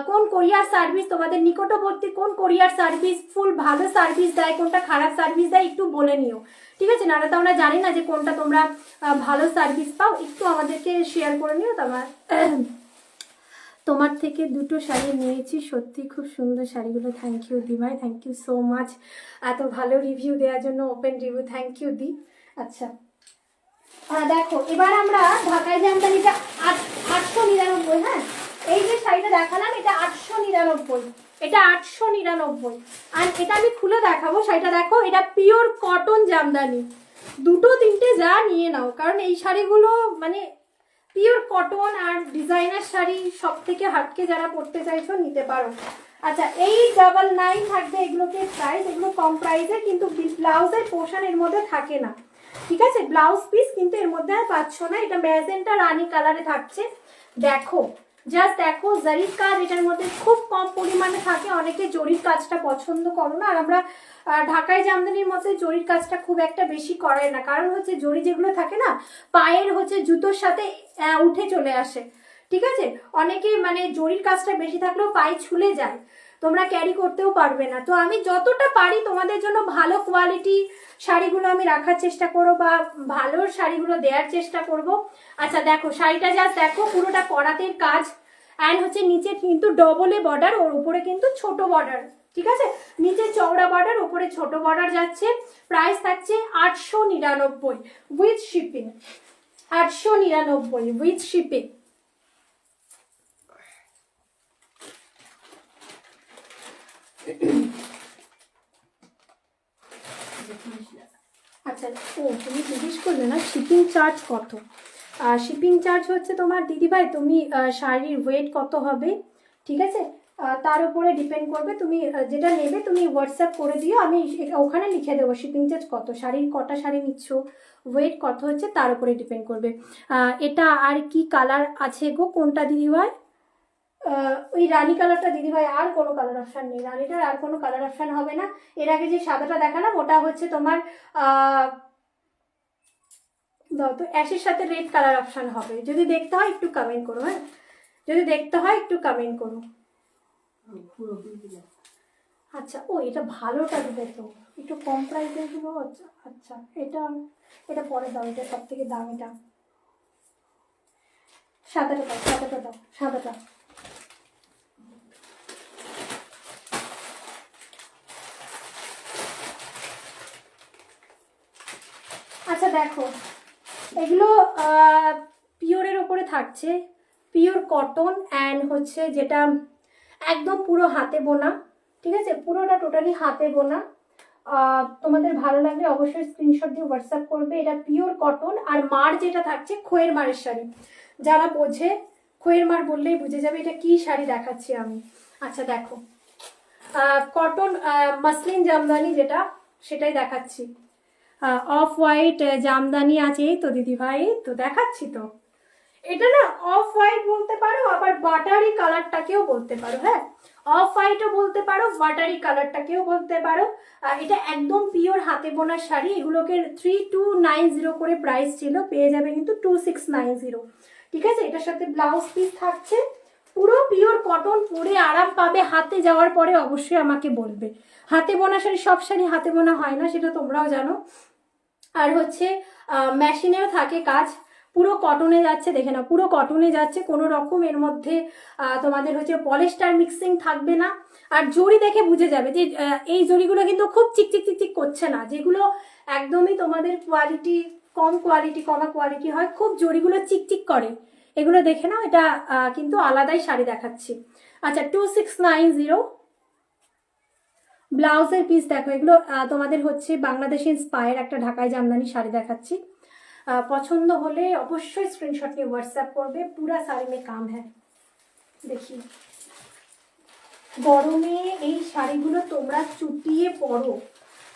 Speaker 2: কোন কোরিয়ার সার্ভিস তোমাদের নিকটবর্তী, কোন কোরিয়ার সার্ভিস ফুল ভালো সার্ভিস দেয়, কোনটা খারাপ সার্ভিস দেয়, একটু বলে নিও, ঠিক আছে? নাহলে তো আমরা জানি না যে কোনটা তোমরা ভালো সার্ভিস পাও, একটু আমাদেরকে শেয়ার করে নিও। তোমার থেকে দুটো শাড়ি নিয়েছি, সত্যি খুব সুন্দর শাড়িগুলো। থ্যাংক ইউ দি ভাই, থ্যাংক ইউ সো মাচ এত ভালো রিভিউ দেওয়ার জন্য, ওপেন রিভিউ, থ্যাংক ইউ দি। আচ্ছা দেখো, এবার আমরা ঢাকাই জামদানিটা 899, হ্যাঁ এই যে শাড়িটা দেখালাম এটা 899, এটা 899। আর এটা আমি খুলে দেখাবো শাড়িটা, দেখো এটা পিওর কটন জামদানি, দুটো তিনটে যা নিয়ে নাও, কারণ এই শাড়িগুলো মানে পিওর কটন আর ডিজাইনার শাড়ি, সব থেকে হাটকে যারা পড়তে চাইছো নিতে পারো। আচ্ছা 899 থাকবে এগুলোকে প্রাইস, এগুলো কম প্রাইসে, কিন্তু ব্লাউজের পোর্শন এর মধ্যে থাকে না, ঠিক আছে? ব্লাউজ পিস কিন্তু এর মধ্যে আর পাচ্ছ না। এটা ম্যাজেন্টা রানী কালারে থাকছে, দেখো জাস্ট দেখো জরির কাজ এটার মধ্যে খুব কম পরিমাণে থাকে, অনেকে জরির কাজটা পছন্দ করো না, আর আমরা ঢাকাই জামদানির মধ্যে জরির কাজটা খুব একটা বেশি করাই না, কারণ হচ্ছে জরি যেগুলো থাকে না পায়ের হচ্ছে জুতোর সাথে উঠে চলে আসে, ঠিক আছে। অনেকে মানে জরির কাজটা বেশি থাকলেও পায়ে ছুলে যায়, তোমরা ক্যারি করতেও পারবে না। তো আমি যতটা পারি তোমাদের জন্য ভালো কোয়ালিটি শাড়িগুলো আমি রাখার চেষ্টা করবো বা ভালো শাড়িগুলো দেওয়ার চেষ্টা করব। আচ্ছা দেখো শাড়িটা জাস্ট দেখো, পুরোটা করাতের কাজ, অ্যান্ড হচ্ছে নিচে কিন্তু ডবলে বর্ডার, ওর উপরে কিন্তু ছোট বর্ডার, ঠিক আছে। নিচে চওড়া বর্ডার, উপরে ছোট বর্ডার যাচ্ছে। প্রাইস থাকছে 899 উইথ শিপিং, 899 উইথ শিপিং। আচ্ছা ও তুমি জিজ্ঞেস করলে না শিপিং চার্জ কত। শিপিং চার্জ হচ্ছে তোমার দিদিভাই, তুমি শাড়ির ওয়েট কত হবে, ঠিক আছে, তার উপরে ডিপেন্ড করবে। তুমি যেটা নেবে তুমি হোয়াটসঅ্যাপ করে দিও, আমি ওখানে লিখে দেবো শিপিং চার্জ কত, শাড়ির কটা শাড়ি নিচ্ছ, ওয়েট কত হচ্ছে তার উপরে ডিপেন্ড করবে। এটা আর কি কালার আছে গো, কোনটা দিদিভাই? ওই রানী কালারটা দিদিভাই, আর কোনো কালার অপশান নেই, রানীটার আর কোনো কালার অপশান হবে না। এর আগে যে সাদাটা দেখালাম ওটা হচ্ছে তোমার দাও তো অ্যাশের সাথে রেড কালার অপশান হবে। যদি দেখতে হয় একটু কমেন্ট করো, হ্যাঁ যদি দেখতে হয় একটু কমেন্ট করো। আচ্ছা ও এটা ভালোটা দিবে তো, একটু কম প্রাইসের গুলো। আচ্ছা আচ্ছা এটা এটা পরে দাও, এটা সব থেকে দাম, এটা সাদাটা দাও, সাদাটা দাও, সাদাটা। আচ্ছা দেখো এগুলো পিওরের ওপরে থাকছে, পিওর কটন, অ্যান্ড হচ্ছে যেটা একদম পুরো হাতে বোনা, ঠিক আছে, পুরোটা টোটালি হাতে বোনা। তোমাদের ভালো লাগলে অবশ্যই স্ক্রিনশট দিয়ে হোয়াটসঅ্যাপ করবে। এটা পিওর কটন, আর মার যেটা থাকছে খোয়ের মারের শাড়ি, যারা বোঝে খোয়ের মার বললেই বুঝে যাবে এটা কি শাড়ি দেখাচ্ছি আমি। আচ্ছা দেখো কটন মাসলিন জামদানি যেটা, সেটাই দেখাচ্ছি। অফ হোয়াইট জামদানি আছে, এই তো দিদিভাই তো দেখাচ্ছি তো। এটা না অফ হোয়াইট বলতে পারো, আবার বাটারি কালারটাকেও বলতে পারো, হ্যাঁ অফ হোয়াইটও বলতে পারো, বাটারি কালারটাকেও বলতে পারো। এটা একদম পিওর হাতে বোনা শাড়ি, এগুলোকে 3290 করে প্রাইস ছিল, পেয়ে যাবে কিন্তু 2690, ঠিক আছে। এটার সাথে ব্লাউজ পিস থাকছে, পুরো পিওর কটন, পরে আরাম পাবে। হাতে যাওয়ার পরে অবশ্যই আমাকে বলবে। হাতে বোনা শাড়ি, সব শাড়ি হাতে বোনা হয় না, সেটা তোমরাও জানো। আর হচ্ছে মেশিনেও থাকে কাজ, পুরো কটনে যাচ্ছে, দেখে না পুরো কটনে যাচ্ছে, কোনো রকম এর মধ্যে তোমাদের হচ্ছে পলিস্টার মিক্সিং থাকবে না। আর জড়ি দেখে বুঝে যাবে যে এই জড়িগুলো কিন্তু খুব চিকচিক চিকচিক করছে না, যেগুলো একদমই তোমাদের কোয়ালিটি কম, কোয়ালিটি কমা কোয়ালিটি হয়, খুব জড়িগুলো চিকচিক করে, এগুলো দেখে নাও। এটা কিন্তু আলাদাই শাড়ি দেখাচ্ছি। আচ্ছা 2690 ব্লাউজের পিস দেখো, এগুলো তোমাদের হচ্ছে বাংলাদেশি ইন্সপায়ার একটা ঢাকাই জামদানি শাড়ি দেখাচ্ছি। পছন্দ হলে অবশ্যই স্ক্রিনশট নিয়ে হোয়াটসঅ্যাপ করবে। পুরা শাড়ি মে কাম হ্যাঁ। দেখি গরমে এই শাড়িগুলো তোমরা চুটিয়ে পরো,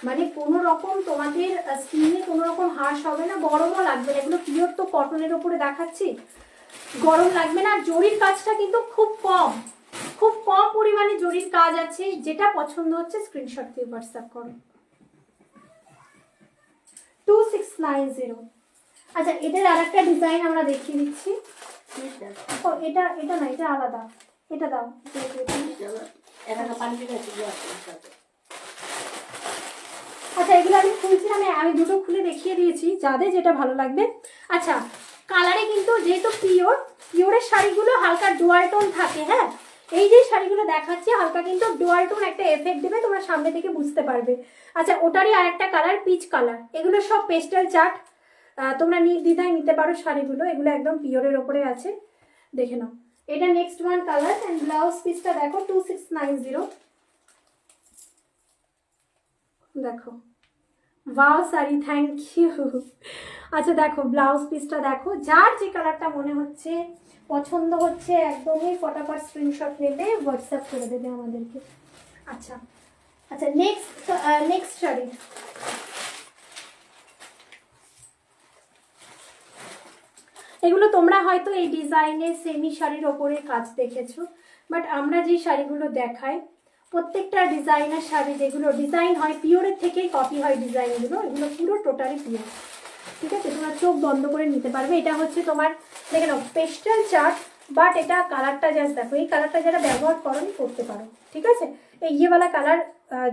Speaker 2: মানে কোনো রকম তোমাদের স্কিনে কোনো রকম হার্শ হবে না, গরমও লাগবে না। এগুলো পিওর তো কটনের ওপরে দেখাচ্ছি, গরম লাগবে না। আর জরির কাজটা কিন্তু খুব কম, খুব কম পরিমাণে জরির কাজ আছে। যেটা পছন্দ হচ্ছে স্ক্রিনশট দিয়ে হোয়াটসঅ্যাপ করো। 2690। আচ্ছা এটার আর একটা ডিজাইন আমরা দেখিয়ে দিচ্ছি। ও এটা এটা না, এটা আলাদা, এটা দাও। আচ্ছা এগুলো আমি খুলছি, আমি দুটো খুলে দেখিয়ে দিয়েছি, যাদের যেটা ভালো লাগবে। আচ্ছা কালারে কিন্তু যেহেতু পিওরের শাড়িগুলো হালকা ডুয়াল টোন থাকে, হ্যাঁ এই যে শাড়িগুলো দেখাচ্ছি হালকা কিন্তু ডুয়াল টোন একটা এফেক্ট দেবে, তোমরা সামনে থেকে বুঝতে পারবে। আচ্ছা ওটারই আর একটা কালার পিচ কালার, এগুলো সব পেস্টেল চার্ট, তোমরা দ্বিধায় নিতে পারো শাড়িগুলো, এগুলো একদম পিওরের ওপরে আছে, দেখে নাও। এটা next one colour, and blouse পিসটা দেখো 2690। দেখো ওয়াও শাড়ি, থ্যাংক ইউ। আচ্ছা দেখো ব্লাউজ পিসটা দেখো, যার যে কালারটা মনে হচ্ছে পছন্দ হচ্ছে একদমই ফটাফট স্ক্রিনশট নেবে, হোয়াটসঅ্যাপ করে দেবে আমাদেরকে। আচ্ছা আচ্ছা নেক্সট শাড়ি। এগুলো তোমরা হয়তো এই ডিজাইনের সেমি শাড়ির ওপরে কাজ দেখেছো, বাট আমরা যে শাড়িগুলো দেখাই প্রত্যেকটা ডিজাইনার শাড়ি যেগুলো ডিজাইন হয় পিওরের থেকেই কপি হয় ডিজাইনগুলো, এগুলো পুরো টোটালি পিওর। ঠিক আছে, তোমরা চোখ বন্ধ করে নিতে পারবে। এটা হচ্ছে তোমার দেখে নাও পেস্টাল চার্ট, বাট এটা কালারটা জাস্ট দেখো, এই কালারটা যারা ব্যবহার করো করতে পারো। ঠিক আছে, ये वाला कलर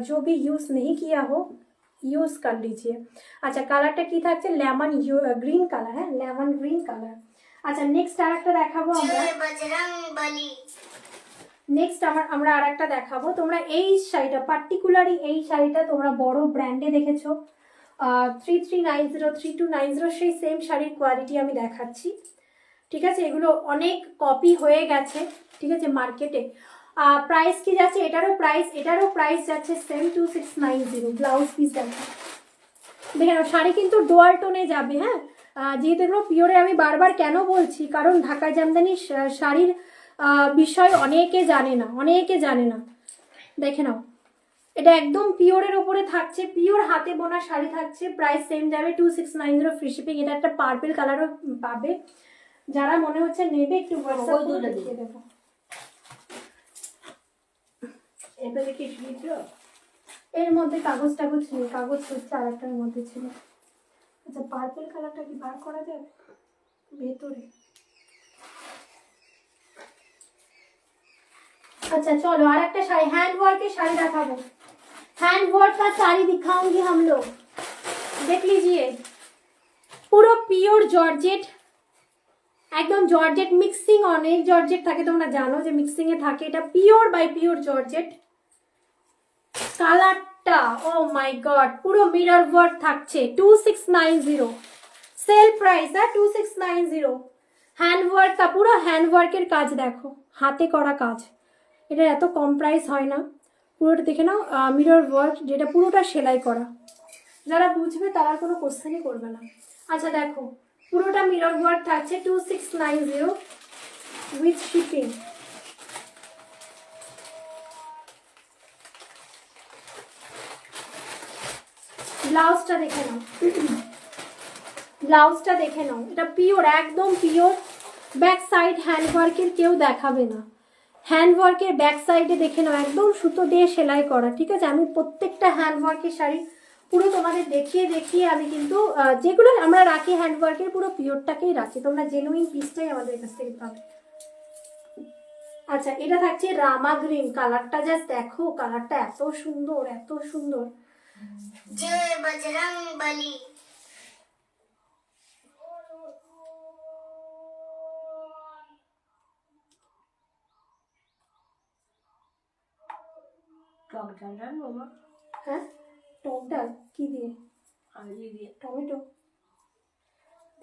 Speaker 2: जो भी यूज नहीं किया हो यूज कर लीजिए। अच्छा কালারটা কি থাকছে, লেমন গ্রিন কালার, হ্যাঁ লেমন গ্রিন কালার। আচ্ছা নেক্সট আরেকটা দেখাবো আমরা,
Speaker 3: जय बजरंग बली।
Speaker 2: নেক্সট আমরা আরেকটা দেখাবো। তোমরা এই শাড়িটা পার্টিকুলারলি এই শাড়িটা তোমরা বড় ব্র্যান্ডে দেখেছো 3390 3290 সেই সেম শাড়ির কোয়ালিটি আমি দেখাচ্ছি। ঠিক আছে, এগুলো অনেক কপি হয়ে গেছে। ঠিক আছে, মার্কেটে প্রাইস কি যাচ্ছে, এটারও প্রাইস যাচ্ছে সেম 2690। ব্লাউজ পিস দেখো, দেখে নাও শাড়ি কিন্তু ডুয়াল টোনে যাবে। হ্যাঁ, যেহেতু এগুলো পিওরে, আমি বারবার কেন বলছি, কারণ ঢাকা জামদানি শাড়ির বিষয় অনেকে জানে না। দেখে নাও এটা একদম পিওরের ওপরে থাকছে, পিওর হাতে বোনা শাড়ি থাকছে, প্রাইস সেম যাবে 2690 ফ্রি শিপিং। এটা একটা পার্পল কালারও পাবে, যারা মনে হচ্ছে নেবে একটু হোয়াটসঅ্যাপ করে দেখিয়ে দেবো। এর মধ্যে কাগজ টাগজ নেই, কাগজ হচ্ছে আর একটার মধ্যে ছিল। আচ্ছা পার্পল কালারটা কি বার করা যাবে ভেতরে? अच्छा चलो और एक शाड़ी हैंड वर्क की शाड़ी दिखाबो, हैंड वर्क का साड़ी दिखाऊंगी हम लोग, देख लीजिए পুরো পিওর জর্জেট, একদম জর্জেট মিক্সিং, অনেক জর্জেট থাকে তোমরা জানো যে মিক্সিং এ থাকে, এটা পিওর বাই পিওর জর্জেট। কালারটা ও মাই গড, পুরো মিরর ওয়ার্ক থাকছে 2690 সেল প্রাইস, 2690। হ্যান্ড ওয়ার্ক কা পুরো হ্যান্ড ওয়ার্কের কাজ দেখো, হাতে করা কাজ, এটা এত কম প্রাইস হয় না। পুরোটা দেখে নাও মিরর ওয়ার্ক, যেটা পুরোটা সেলাই করা, যারা বুঝবে তারা কোনো কোশ্চেনই করবে না। আচ্ছা দেখো পুরোটা মিরর ওয়ার্ক থাকছে 2690 উইথ শিপিং। ব্লাউজটা দেখে নাও, ব্লাউজটা দেখে নাও, এটা পিওর, একদম পিওর। ব্যাক সাইড হ্যান্ড ওয়ার্কের কেউ দেখাবে না, হ্যান্ড ওয়ার্কের ব্যাক সাইডে দেখে নাও একদম সুতো দিয়ে সেলাই করা। ঠিক আছে, আমি প্রত্যেকটা হ্যান্ড ওয়ার্কের শাড়ি পুরো তোমাদের দেখিয়ে আমি কিন্তু যেগুলো আমরা রাখি হ্যান্ড ওয়ার্কের পুরো পিওরটাকেই রাখি, তোমরা জেনুইন পিসটাই আমাদের কাছ থেকে পাবে। আচ্ছা এটা থাকছে রামা গ্রিন, কালারটা জাস্ট দেখো, কালারটা এত সুন্দর, এত সুন্দর।
Speaker 3: जय बजरंग बली।
Speaker 4: টক ডাল ডাল বাবা,
Speaker 2: হ্যাঁ টক ডাল কি দিয়ে?
Speaker 4: আলু দিয়ে।
Speaker 2: টমেটো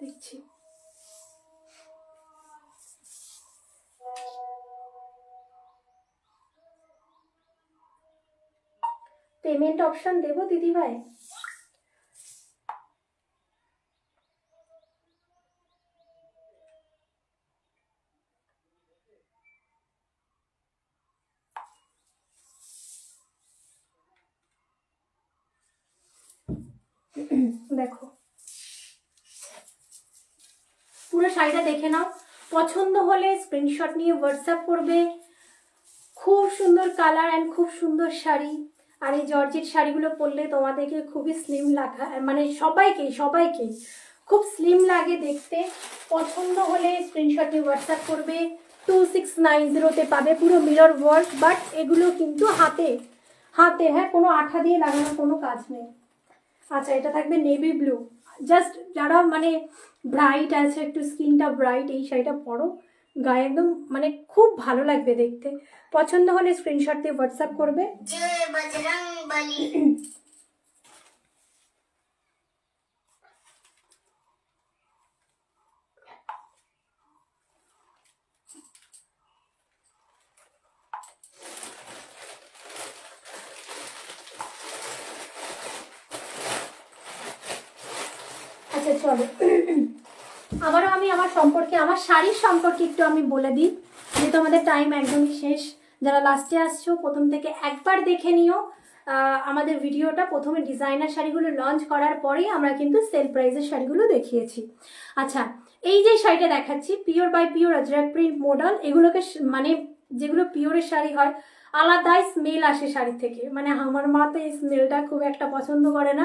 Speaker 2: দেখছি। পেমেন্ট অপশন দেবো দিদি ভাই? দেখো পুরো শাড়িটা দেখে নাও, পছন্দ হলে স্ক্রিনশট নিয়ে হোয়াটসঅ্যাপ করবে। খুব সুন্দর কালার অ্যান্ড খুব সুন্দর শাড়ি, আর এই জর্জেট শাড়িগুলো পরলে তোমাদেরকে খুবই স্লিম লাগা, মানে সবাইকেই খুব স্লিম লাগে দেখতে। পছন্দ হলে স্ক্রিনশট নিয়ে হোয়াটসঅ্যাপ করবে। 2690 পাবে, পুরো মিরর ওয়ার্ক, বাট এগুলো কিন্তু হাতে, হ্যাঁ কোনো আঠা দিয়ে লাগানোর কোনো কাজ নেই। আচ্ছা এটা থাকবে নেভি ব্লু, জাস্ট যারা মানে ব্রাইট আছে, একটু স্কিনটা ব্রাইট, এই শাড়িটা পরো, গায়ে একদম মানে খুব ভালো লাগবে দেখতে। পছন্দ হলে স্ক্রিনশট দিয়ে হোয়াটসঅ্যাপ করবে।
Speaker 3: जय बजरंग बली।
Speaker 2: আচ্ছা চলো আবারও আমি আমার সম্পর্কে, আমার শাড়ির সম্পর্কে একটু আমি বলে দিই, যেহেতু আমাদের টাইম একদমই শেষ। যারা লাস্টে আসছো প্রথম থেকে একবার দেখে নিও আমাদের ভিডিওটা। প্রথমে ডিজাইনার শাড়িগুলো লঞ্চ করার পরেই আমরা কিন্তু সেল প্রাইসের শাড়িগুলো দেখিয়েছি। আচ্ছা এই যে শাড়িটা দেখাচ্ছি pure by pure Ajrakh print model, এগুলোকে মানে যেগুলো পিওরের শাড়ি হয় আলাদাই স্মেল আসে শাড়ি থেকে, মানে আমার মা তো এই স্মেলটা খুব একটা পছন্দ করে না,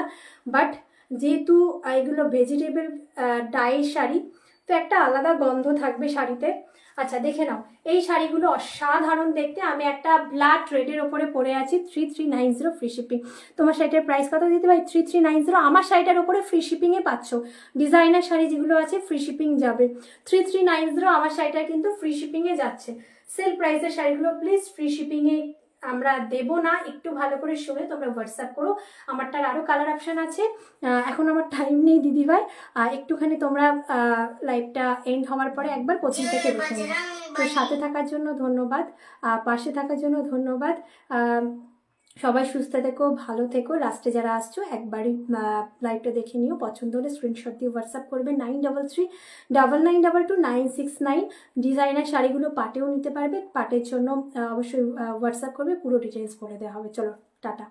Speaker 2: বাট যেহেতু এগুলো ভেজিটেবল ডাইয়ের শাড়ি তো একটা আলাদা গন্ধ থাকবে শাড়িতে। আচ্ছা দেখে নাও, এই শাড়িগুলো অসাধারণ দেখতে। আমি একটা ব্ল্যাক রেডের ওপরে পরে আছি, 3390 ফ্রি শিপিং। তোমার শাড়িটার প্রাইস কত দিতে পারি? 3390। আমার শাড়িটার ওপরে ফ্রি শিপিংয়ে পাচ্ছ। ডিজাইনার শাড়ি যেগুলো আছে ফ্রি শিপিং যাবে। 3390 আমার শাড়িটা কিন্তু ফ্রি শিপিংয়ে যাচ্ছে। সেল প্রাইসের শাড়িগুলো প্লিজ ফ্রি শিপিংয়ে আমরা দেবো না, একটু ভালো করে শুনে তোমরা হোয়াটসঅ্যাপ করো। আমারটার আরও কালার অপশান আছে। এখন আমার টাইম নেই দিদিভাই, একটুখানি তোমরা লাইভটা এন্ড হওয়ার পরে একবার প্রথম
Speaker 3: जय
Speaker 2: থেকে দেখে নেবে। তো
Speaker 3: बजरंग
Speaker 2: সাথে
Speaker 3: बली
Speaker 2: থাকার জন্য ধন্যবাদ, পাশে থাকার জন্য ধন্যবাদ। সবাই সুস্থ থেকো, ভালো থেকো। লাস্টে যারা আসছো একবারই লাইভটা দেখে নিও, পছন্দ হলে স্ক্রিনশট দিয়ে হোয়াটসঅ্যাপ করবে 9339922969। ডিজাইনার শাড়িগুলো পাটেও নিতে পারবে, পাটের জন্য অবশ্যই হোয়াটসঅ্যাপ করবে, পুরো ডিটেলস বলে দেওয়া হবে। চলো টাটা।